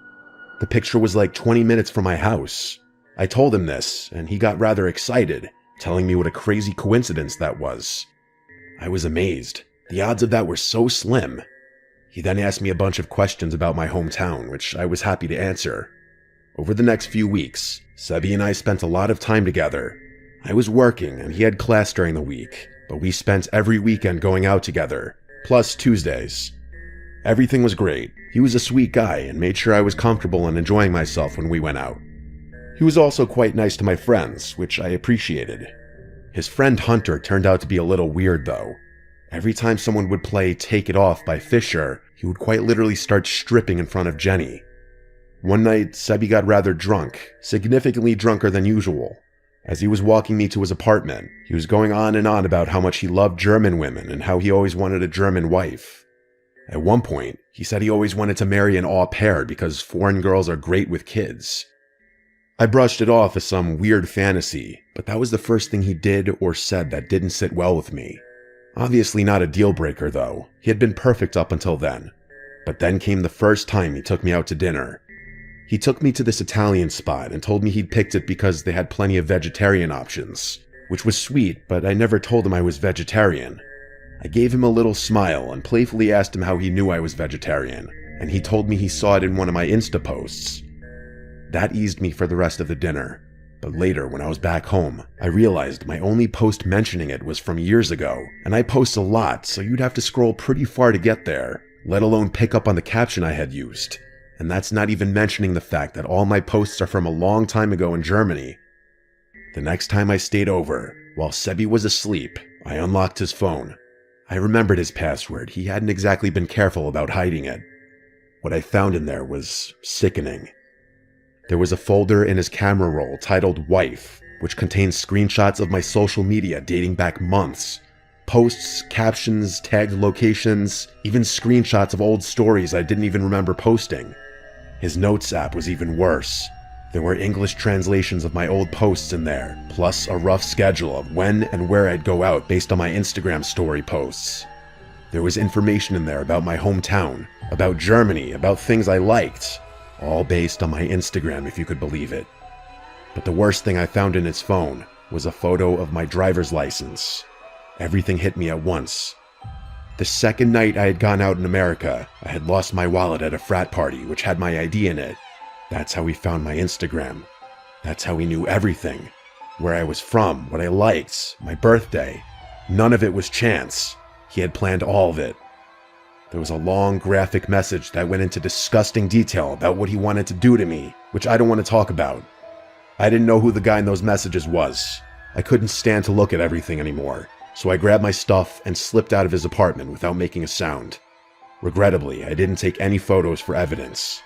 A: The picture was like 20 minutes from my house. I told him this, and he got rather excited, telling me what a crazy coincidence that was. I was amazed. The odds of that were so slim. He then asked me a bunch of questions about my hometown, which I was happy to answer. Over the next few weeks, Sebi and I spent a lot of time together. I was working, and he had class during the week, but we spent every weekend going out together, plus Tuesdays. Everything was great. He was a sweet guy and made sure I was comfortable and enjoying myself when we went out. He was also quite nice to my friends, which I appreciated. His friend Hunter turned out to be a little weird though. Every time someone would play Take It Off by Fisher, he would quite literally start stripping in front of Jenny. One night, Sebi got rather drunk, significantly drunker than usual. As he was walking me to his apartment, he was going on and on about how much he loved German women and how he always wanted a German wife. At one point, he said he always wanted to marry an au pair because foreign girls are great with kids. I brushed it off as some weird fantasy, but that was the first thing he did or said that didn't sit well with me. Obviously not a deal breaker though, he had been perfect up until then. But then came the first time he took me out to dinner. He took me to this Italian spot and told me he'd picked it because they had plenty of vegetarian options, which was sweet, but I never told him I was vegetarian. I gave him a little smile and playfully asked him how he knew I was vegetarian, and he told me he saw it in one of my Insta posts. That eased me for the rest of the dinner, but later when I was back home, I realized my only post mentioning it was from years ago, and I post a lot, so you'd have to scroll pretty far to get there, let alone pick up on the caption I had used. And that's not even mentioning the fact that all my posts are from a long time ago in Germany. The next time I stayed over, while Sebi was asleep, I unlocked his phone. I remembered his password. He hadn't exactly been careful about hiding it. What I found in there was sickening. There was a folder in his camera roll titled Wife, which contained screenshots of my social media dating back months. Posts, captions, tagged locations, even screenshots of old stories I didn't even remember posting. His notes app was even worse. There were English translations of my old posts in there, plus a rough schedule of when and where I'd go out based on my Instagram story posts. There was information in there about my hometown, about Germany, about things I liked, all based on my Instagram if you could believe it. But the worst thing I found in his phone was a photo of my driver's license. Everything hit me at once. The second night I had gone out in America, I had lost my wallet at a frat party which had my ID in it. That's how he found my Instagram. That's how he knew everything. Where I was from, what I liked, my birthday. None of it was chance. He had planned all of it. There was a long graphic message that went into disgusting detail about what he wanted to do to me, which I don't want to talk about. I didn't know who the guy in those messages was. I couldn't stand to look at everything anymore. So I grabbed my stuff and slipped out of his apartment without making a sound. Regrettably, I didn't take any photos for evidence.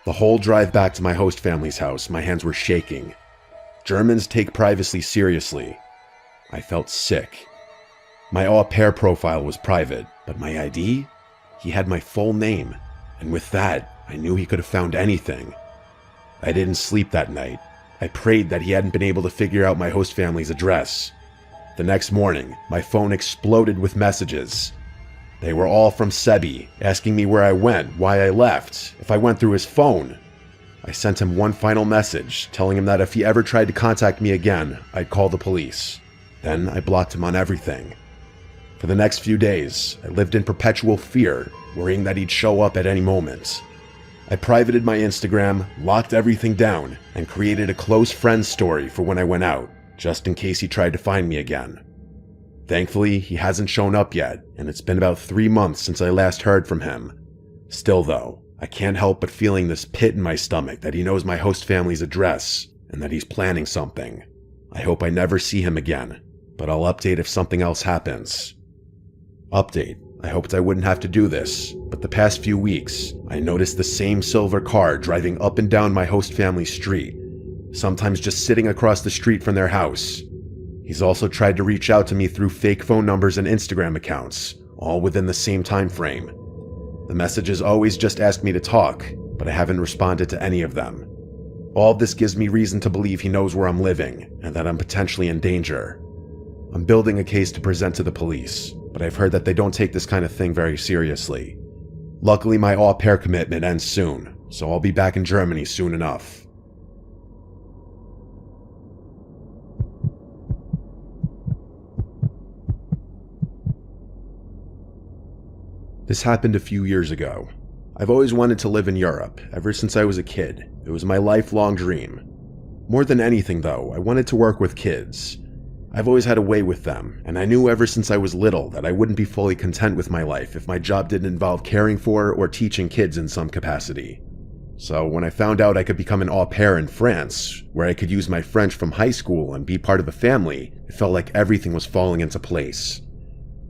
A: The whole drive back to my host family's house, my hands were shaking. Germans take privacy seriously. I felt sick. My au pair profile was private, but my ID? He had my full name, and with that, I knew he could have found anything. I didn't sleep that night. I prayed that he hadn't been able to figure out my host family's address. The next morning, my phone exploded with messages. They were all from Sebi, asking me where I went, why I left, if I went through his phone. I sent him one final message, telling him that if he ever tried to contact me again, I'd call the police. Then I blocked him on everything. For the next few days, I lived in perpetual fear, worrying that he'd show up at any moment. I privated my Instagram, locked everything down, and created a close friends story for when I went out, just in case he tried to find me again. Thankfully, he hasn't shown up yet, and it's been about 3 months since I last heard from him. Still though, I can't help but feeling this pit in my stomach that he knows my host family's address, and that he's planning something. I hope I never see him again, but I'll update if something else happens. Update. I hoped I wouldn't have to do this, but the past few weeks, I noticed the same silver car driving up and down my host family's street, sometimes just sitting across the street from their house. He's also tried to reach out to me through fake phone numbers and Instagram accounts, all within the same time frame. The messages always just ask me to talk, but I haven't responded to any of them. All of this gives me reason to believe he knows where I'm living, and that I'm potentially in danger. I'm building a case to present to the police, but I've heard that they don't take this kind of thing very seriously. Luckily, my au pair commitment ends soon, so I'll be back in Germany soon enough. This happened a few years ago. I've always wanted to live in Europe, ever since I was a kid. It was my lifelong dream. More than anything though, I wanted to work with kids. I've always had a way with them, and I knew ever since I was little that I wouldn't be fully content with my life if my job didn't involve caring for or teaching kids in some capacity. So when I found out I could become an au pair in France, where I could use my French from high school and be part of a family, it felt like everything was falling into place.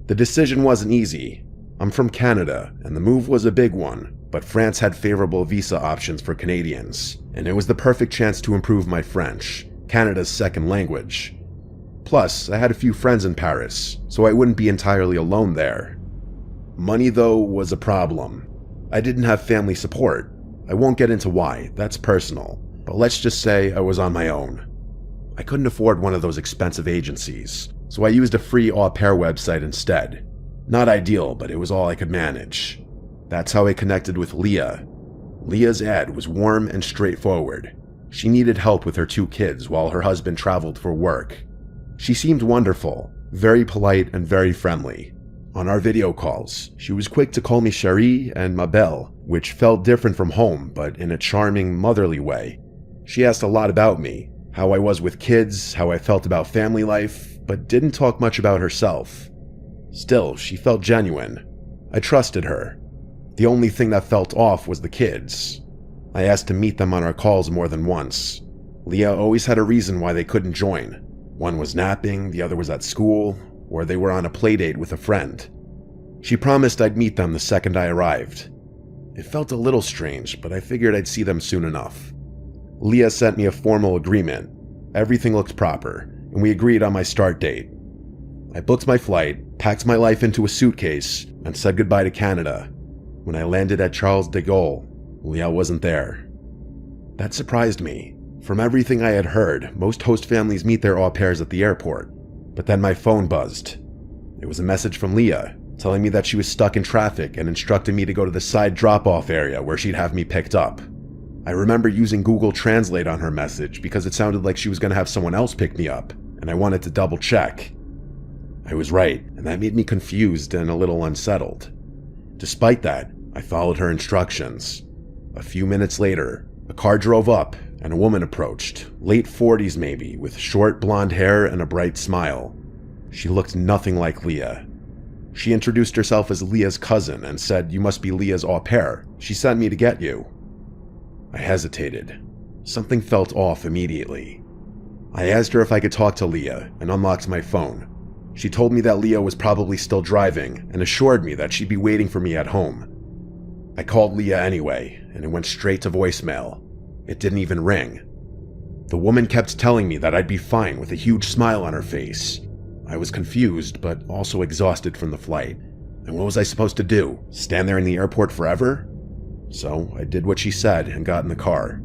A: The decision wasn't easy. I'm from Canada, and the move was a big one, but France had favorable visa options for Canadians, and it was the perfect chance to improve my French, Canada's second language. Plus, I had a few friends in Paris, so I wouldn't be entirely alone there. Money, though, was a problem. I didn't have family support. I won't get into why, that's personal, but let's just say I was on my own. I couldn't afford one of those expensive agencies, so I used a free au pair website instead. Not ideal, but it was all I could manage. That's how I connected with Leah. Leah's ad was warm and straightforward. She needed help with her 2 kids while her husband traveled for work. She seemed wonderful, very polite and very friendly. On our video calls, she was quick to call me Cherie and ma belle, which felt different from home, but in a charming, motherly way. She asked a lot about me, how I was with kids, how I felt about family life, but didn't talk much about herself. Still, she felt genuine. I trusted her. The only thing that felt off was the kids. I asked to meet them on our calls more than once. Leah always had a reason why they couldn't join. One was napping, the other was at school, or they were on a playdate with a friend. She promised I'd meet them the second I arrived. It felt a little strange, but I figured I'd see them soon enough. Leah sent me a formal agreement. Everything looked proper, and we agreed on my start date. I booked my flight, packed my life into a suitcase, and said goodbye to Canada. When I landed at Charles de Gaulle, Leah wasn't there. That surprised me. From everything I had heard, most host families meet their au pairs at the airport. But then my phone buzzed. It was a message from Leah, telling me that she was stuck in traffic and instructing me to go to the side drop-off area where she'd have me picked up. I remember using Google Translate on her message because it sounded like she was going to have someone else pick me up, and I wanted to double-check. I was right, and that made me confused and a little unsettled. Despite that, I followed her instructions. A few minutes later, a car drove up and a woman approached, late 40s maybe, with short blonde hair and a bright smile. She looked nothing like Leah. She introduced herself as Leah's cousin and said, "You must be Leah's au pair. She sent me to get you." I hesitated. Something felt off immediately. I asked her if I could talk to Leah and unlocked my phone. She told me that Leah was probably still driving and assured me that she'd be waiting for me at home. I called Leah anyway, and it went straight to voicemail. It didn't even ring. The woman kept telling me that I'd be fine with a huge smile on her face. I was confused, but also exhausted from the flight. And what was I supposed to do? Stand there in the airport forever? So I did what she said and got in the car.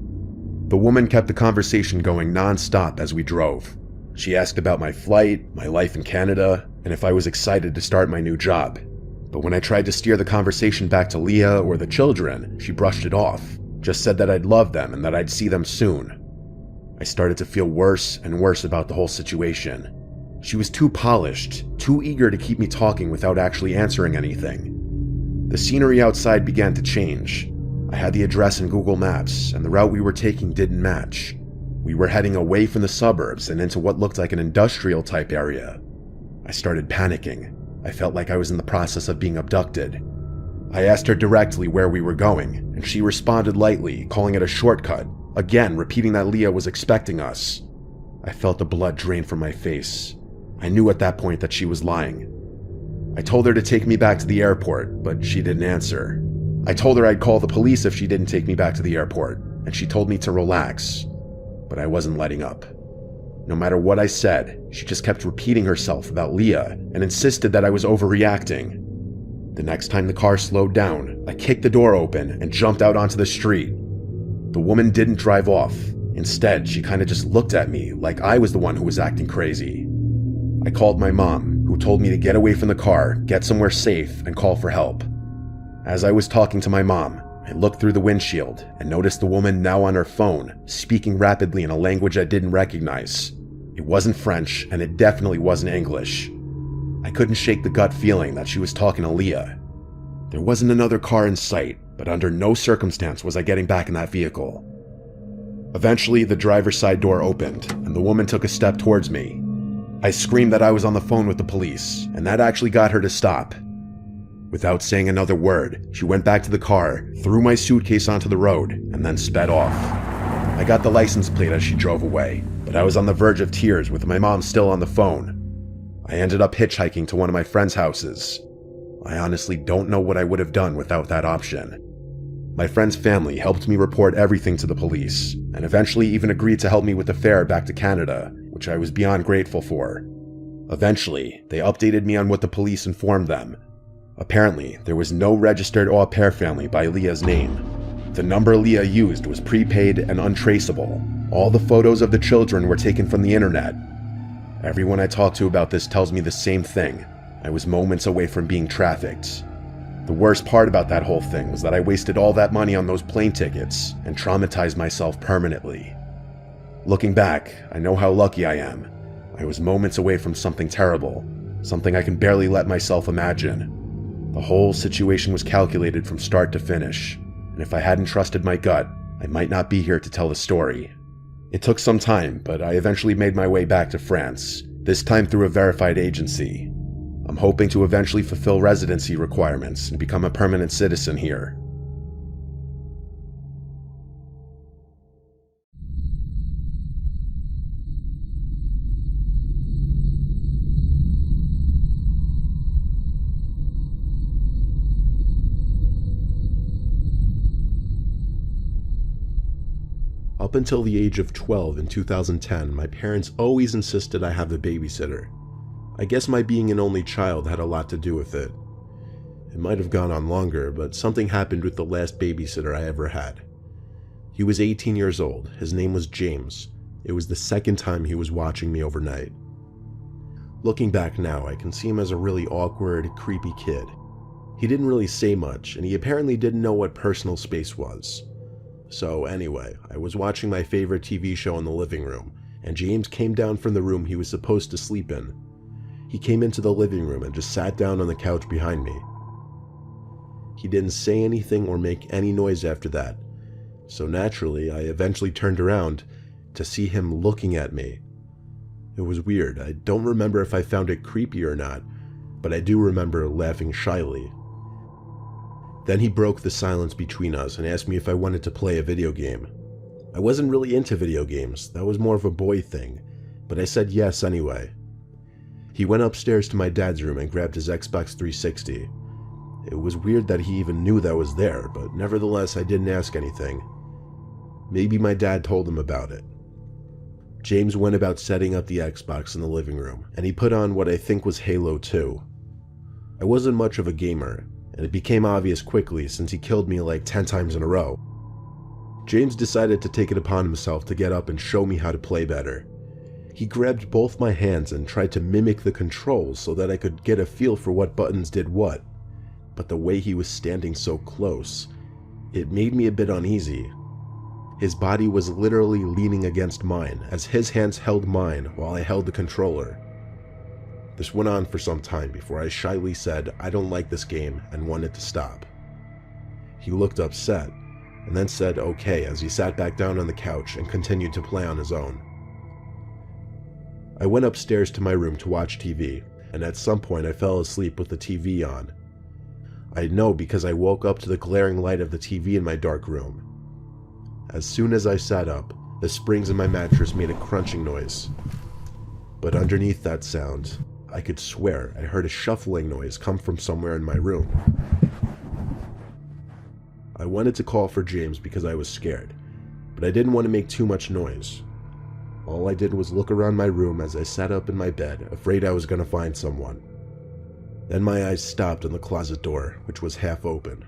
A: The woman kept the conversation going non-stop as we drove. She asked about my flight, my life in Canada, and if I was excited to start my new job. But when I tried to steer the conversation back to Leah or the children, she brushed it off, just said that I'd love them and that I'd see them soon. I started to feel worse and worse about the whole situation. She was too polished, too eager to keep me talking without actually answering anything. The scenery outside began to change. I had the address in Google Maps, and the route we were taking didn't match. We were heading away from the suburbs and into what looked like an industrial-type area. I started panicking. I felt like I was in the process of being abducted. I asked her directly where we were going, and she responded lightly, calling it a shortcut, again repeating that Leah was expecting us. I felt the blood drain from my face. I knew at that point that she was lying. I told her to take me back to the airport, but she didn't answer. I told her I'd call the police if she didn't take me back to the airport, and she told me to relax. But I wasn't letting up. No matter what I said, she just kept repeating herself about Leah and insisted that I was overreacting. The next time the car slowed down, I kicked the door open and jumped out onto the street. The woman didn't drive off. Instead, she kind of just looked at me like I was the one who was acting crazy. I called my mom, who told me to get away from the car, get somewhere safe, and call for help. As I was talking to my mom, I looked through the windshield and noticed the woman now on her phone, speaking rapidly in a language I didn't recognize. It wasn't French, and it definitely wasn't English. I couldn't shake the gut feeling that she was talking to Leah. There wasn't another car in sight, but under no circumstance was I getting back in that vehicle. Eventually, the driver's side door opened, and the woman took a step towards me. I screamed that I was on the phone with the police, and that actually got her to stop. Without saying another word, she went back to the car, threw my suitcase onto the road, and then sped off. I got the license plate as she drove away, but I was on the verge of tears with my mom still on the phone. I ended up hitchhiking to one of my friends' houses. I honestly don't know what I would have done without that option. My friend's family helped me report everything to the police, and eventually even agreed to help me with the fare back to Canada, which I was beyond grateful for. Eventually, they updated me on what the police informed them. Apparently, there was no registered au pair family by Leah's name. The number Leah used was prepaid and untraceable. All the photos of the children were taken from the internet. Everyone I talk to about this tells me the same thing. I was moments away from being trafficked. The worst part about that whole thing was that I wasted all that money on those plane tickets and traumatized myself permanently. Looking back, I know how lucky I am. I was moments away from something terrible, something I can barely let myself imagine. The whole situation was calculated from start to finish, and if I hadn't trusted my gut, I might not be here to tell the story. It took some time, but I eventually made my way back to France, this time through a verified agency. I'm hoping to eventually fulfill residency requirements and become a permanent citizen here. Up until the age of 12 in 2010, my parents always insisted I have a babysitter. I guess my being an only child had a lot to do with it. It might have gone on longer, but something happened with the last babysitter I ever had. He was 18 years old. His name was James. It was the second time he was watching me overnight. Looking back now, I can see him as a really awkward, creepy kid. He didn't really say much, and he apparently didn't know what personal space was. So anyway, I was watching my favorite TV show in the living room, and James came down from the room he was supposed to sleep in. He came into the living room and just sat down on the couch behind me. He didn't say anything or make any noise after that, so naturally I eventually turned around to see him looking at me. It was weird. I don't remember if I found it creepy or not, but I do remember laughing shyly. Then he broke the silence between us and asked me if I wanted to play a video game. I wasn't really into video games, that was more of a boy thing, but I said yes anyway. He went upstairs to my dad's room and grabbed his Xbox 360. It was weird that he even knew that was there, but nevertheless I didn't ask anything. Maybe my dad told him about it. James went about setting up the Xbox in the living room, and he put on what I think was Halo 2. I wasn't much of a gamer, and it became obvious quickly since he killed me like 10 times in a row. James decided to take it upon himself to get up and show me how to play better. He grabbed both my hands and tried to mimic the controls so that I could get a feel for what buttons did what, but the way he was standing so close, it made me a bit uneasy. His body was literally leaning against mine as his hands held mine while I held the controller. This went on for some time before I shyly said I don't like this game and wanted to stop. He looked upset and then said okay as he sat back down on the couch and continued to play on his own. I went upstairs to my room to watch TV, and at some point I fell asleep with the TV on. I know because I woke up to the glaring light of the TV in my dark room. As soon as I sat up, the springs in my mattress made a crunching noise. But underneath that sound, I could swear I heard a shuffling noise come from somewhere in my room. I wanted to call for James because I was scared, but I didn't want to make too much noise. All I did was look around my room as I sat up in my bed, afraid I was going to find someone. Then my eyes stopped on the closet door, which was half open.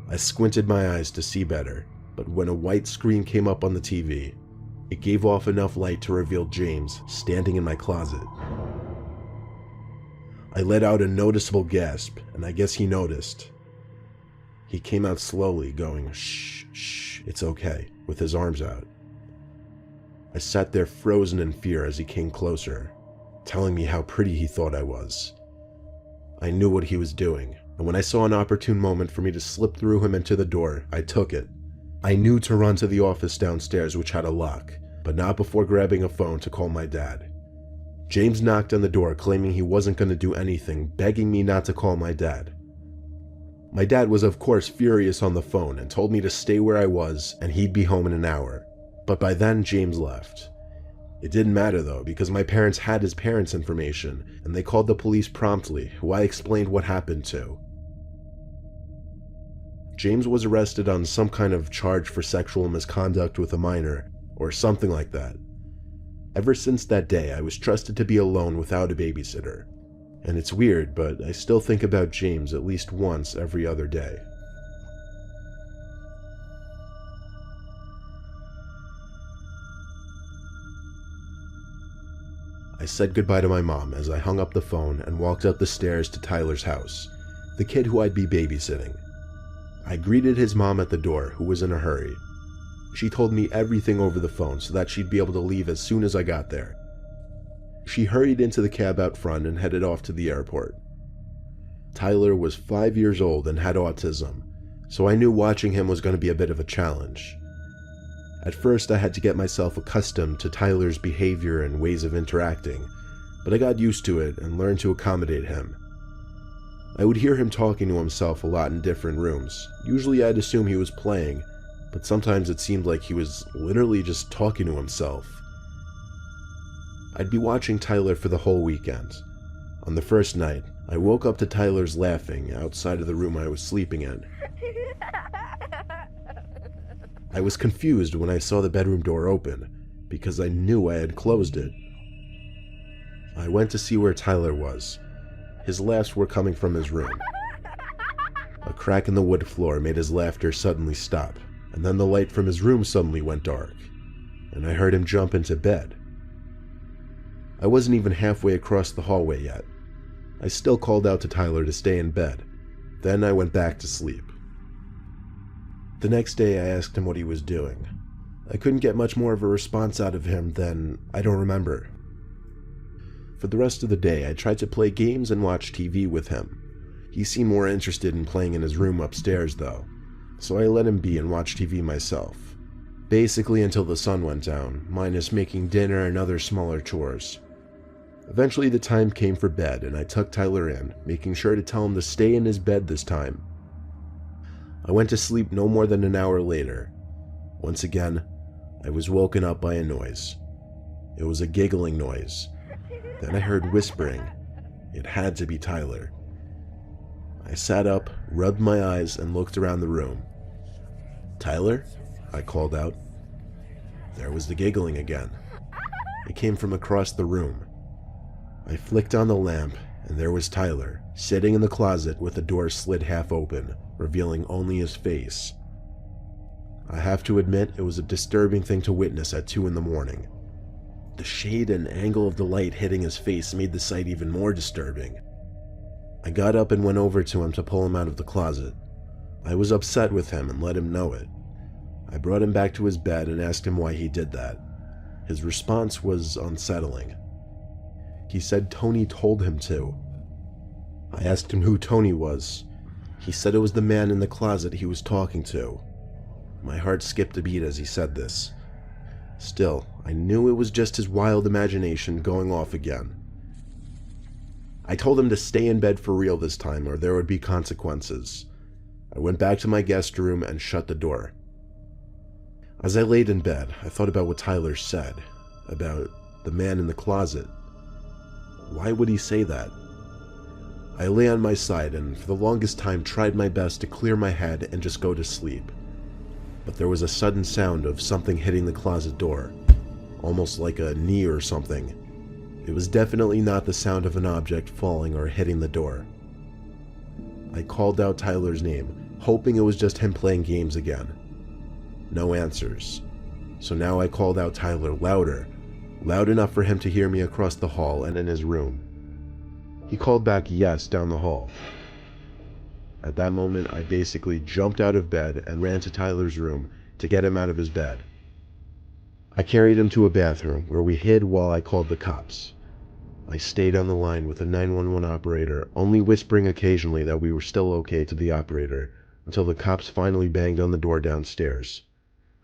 A: I squinted my eyes to see better, but when a white screen came up on the TV, it gave off enough light to reveal James standing in my closet. I let out a noticeable gasp, and I guess he noticed. He came out slowly, going, "Shh, shh, it's okay," with his arms out. I sat there frozen in fear as he came closer, telling me how pretty he thought I was. I knew what he was doing, and when I saw an opportune moment for me to slip through him into the door, I took it. I knew to run to the office downstairs, which had a lock, but not before grabbing a phone to call my dad. James knocked on the door claiming he wasn't going to do anything, begging me not to call my dad. My dad was of course furious on the phone and told me to stay where I was and he'd be home in an hour. But by then, James left. It didn't matter though, because my parents had his parents' information, and they called the police promptly, who I explained what happened to. James was arrested on some kind of charge for sexual misconduct with a minor, or something like that. Ever since that day, I was trusted to be alone without a babysitter. And it's weird, but I still think about James at least once every other day. I said goodbye to my mom as I hung up the phone and walked up the stairs to Tyler's house, the kid who I'd be babysitting. I greeted his mom at the door, who was in a hurry. She told me everything over the phone so that she'd be able to leave as soon as I got there. She hurried into the cab out front and headed off to the airport. Tyler was 5 years old and had autism, so I knew watching him was going to be a bit of a challenge. At first, I had to get myself accustomed to Tyler's behavior and ways of interacting, but I got used to it and learned to accommodate him. I would hear him talking to himself a lot in different rooms. Usually I'd assume he was playing, but sometimes it seemed like he was literally just talking to himself. I'd be watching Tyler for the whole weekend. On the first night, I woke up to Tyler's laughing outside of the room I was sleeping in. I was confused when I saw the bedroom door open, because I knew I had closed it. I went to see where Tyler was. His laughs were coming from his room. A crack in the wood floor made his laughter suddenly stop, and then the light from his room suddenly went dark, and I heard him jump into bed. I wasn't even halfway across the hallway yet. I still called out to Tyler to stay in bed. Then I went back to sleep. The next day I asked him what he was doing. I couldn't get much more of a response out of him than, "I don't remember." For the rest of the day, I tried to play games and watch TV with him. He seemed more interested in playing in his room upstairs though, so I let him be and watch TV myself. Basically until the sun went down, minus making dinner and other smaller chores. Eventually the time came for bed and I tucked Tyler in, making sure to tell him to stay in his bed this time. I went to sleep no more than an hour later. Once again, I was woken up by a noise. It was a giggling noise. Then I heard whispering. It had to be Tyler. I sat up, rubbed my eyes, and looked around the room. "Tyler?" I called out. There was the giggling again. It came from across the room. I flicked on the lamp, and there was Tyler, sitting in the closet with the door slid half open, revealing only his face. I have to admit, it was a disturbing thing to witness at 2 in the morning. The shade and angle of the light hitting his face made the sight even more disturbing. I got up and went over to him to pull him out of the closet. I was upset with him and let him know it. I brought him back to his bed and asked him why he did that. His response was unsettling. He said Tony told him to. I asked him who Tony was. He said it was the man in the closet he was talking to. My heart skipped a beat as he said this. Still, I knew it was just his wild imagination going off again. I told him to stay in bed for real this time or there would be consequences. I went back to my guest room and shut the door. As I laid in bed, I thought about what Tyler said, about the man in the closet. Why would he say that? I lay on my side and for the longest time tried my best to clear my head and just go to sleep. But there was a sudden sound of something hitting the closet door, almost like a knee or something. It was definitely not the sound of an object falling or hitting the door. I called out Tyler's name, hoping it was just him playing games again. No answers. So now I called out Tyler louder, loud enough for him to hear me across the hall and in his room. He called back yes down the hall. At that moment, I basically jumped out of bed and ran to Tyler's room to get him out of his bed. I carried him to a bathroom where we hid while I called the cops. I stayed on the line with the 911 operator, only whispering occasionally that we were still okay to the operator, until the cops finally banged on the door downstairs.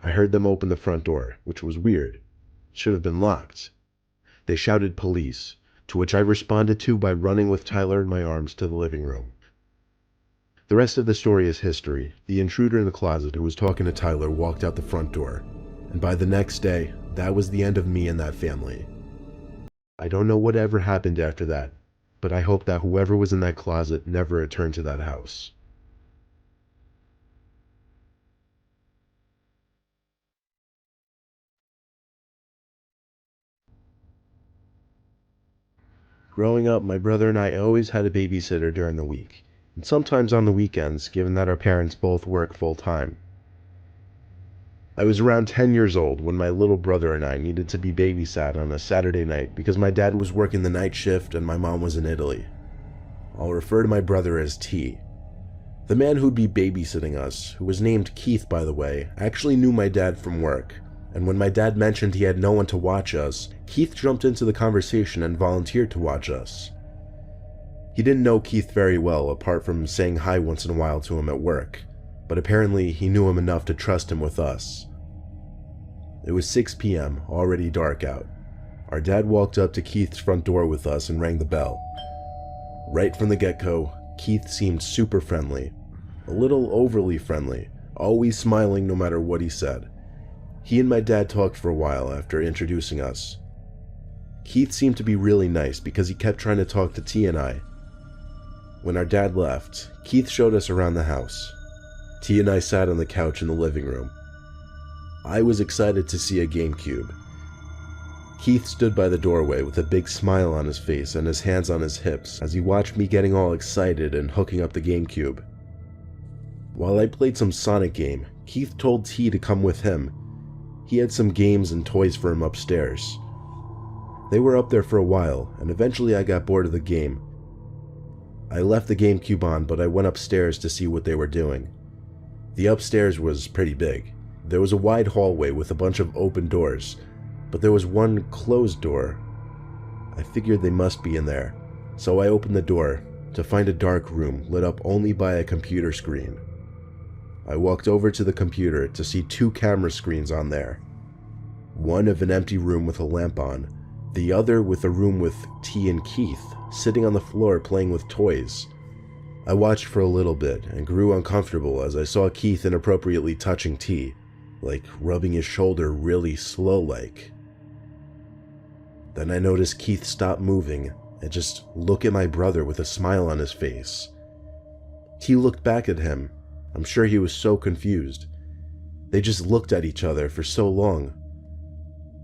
A: I heard them open the front door, which was weird. It should have been locked. They shouted police, to which I responded to by running with Tyler in my arms to the living room. The rest of the story is history. The intruder in the closet who was talking to Tyler walked out the front door, and by the next day, that was the end of me and that family. I don't know whatever happened after that, but I hope that whoever was in that closet never returned to that house. Growing up, my brother and I always had a babysitter during the week, and sometimes on the weekends, given that our parents both work full-time.
B: I was around 10 years old when my little brother and I needed to be babysat on a Saturday night because my dad was working the night shift and my mom was in Italy. I'll refer to my brother as T. The man who'd be babysitting us, who was named Keith by the way, actually knew my dad from work, and when my dad mentioned he had no one to watch us, Keith jumped into the conversation and volunteered to watch us. He didn't know Keith very well apart from saying hi once in a while to him at work, but apparently he knew him enough to trust him with us. It was 6 p.m., already dark out. Our dad walked up to Keith's front door with us and rang the bell. Right from the get-go, Keith seemed super friendly, a little overly friendly, always smiling no matter what he said. He and my dad talked for a while after introducing us. Keith seemed to be really nice because he kept trying to talk to T and I. When our dad left, Keith showed us around the house. T and I sat on the couch in the living room. I was excited to see a GameCube. Keith stood by the doorway with a big smile on his face and his hands on his hips as he watched me getting all excited and hooking up the GameCube. While I played some Sonic game, Keith told T to come with him. He had some games and toys for him upstairs. They were up there for a while, and eventually I got bored of the game. I left the GameCube on, but I went upstairs to see what they were doing. The upstairs was pretty big. There was a wide hallway with a bunch of open doors, but there was one closed door. I figured they must be in there, so I opened the door to find a dark room lit up only by a computer screen. I walked over to the computer to see 2 camera screens on there. One of an empty room with a lamp on, the other with a room with T and Keith sitting on the floor playing with toys. I watched for a little bit and grew uncomfortable as I saw Keith inappropriately touching T, like rubbing his shoulder really slow-like. Then I noticed Keith stop moving and just look at my brother with a smile on his face. T looked back at him. I'm sure he was so confused. They just looked at each other for so long.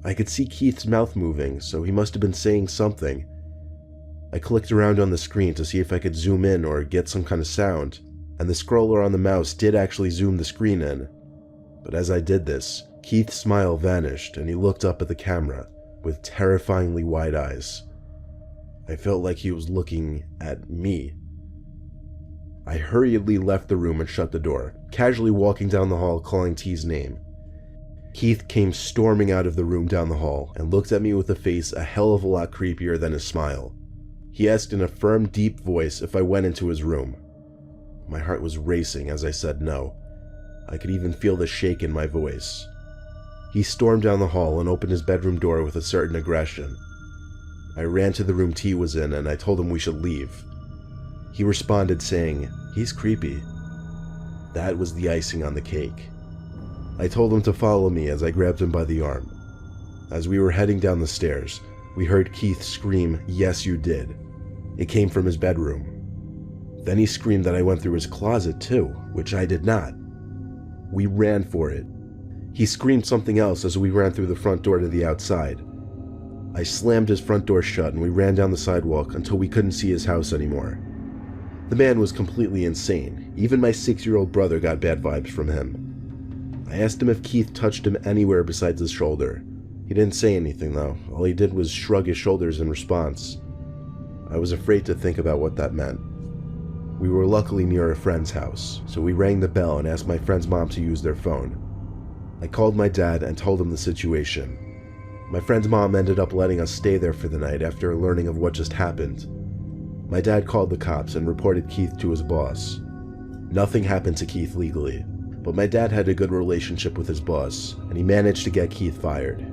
B: I could see Keith's mouth moving, so he must have been saying something. I clicked around on the screen to see if I could zoom in or get some kind of sound, and the scroller on the mouse did actually zoom the screen in. But as I did this, Keith's smile vanished and he looked up at the camera with terrifyingly wide eyes. I felt like he was looking at me. I hurriedly left the room and shut the door, casually walking down the hall calling T's name. Keith came storming out of the room down the hall and looked at me with a face a hell of a lot creepier than his smile. He asked in a firm, deep voice if I went into his room. My heart was racing as I said no. I could even feel the shake in my voice. He stormed down the hall and opened his bedroom door with a certain aggression. I ran to the room T was in and I told him we should leave. He responded saying, "He's creepy." That was the icing on the cake. I told him to follow me as I grabbed him by the arm. As we were heading down the stairs, we heard Keith scream, "Yes, you did." It came from his bedroom. Then he screamed that I went through his closet too, which I did not. We ran for it. He screamed something else as we ran through the front door to the outside. I slammed his front door shut and we ran down the sidewalk until we couldn't see his house anymore. The man was completely insane. Even my 6-year-old brother got bad vibes from him. I asked him if Keith touched him anywhere besides his shoulder. He didn't say anything though. All he did was shrug his shoulders in response. I was afraid to think about what that meant. We were luckily near a friend's house, so we rang the bell and asked my friend's mom to use their phone. I called my dad and told him the situation. My friend's mom ended up letting us stay there for the night after learning of what just happened. My dad called the cops and reported Keith to his boss. Nothing happened to Keith legally, but my dad had a good relationship with his boss, and he managed to get Keith fired.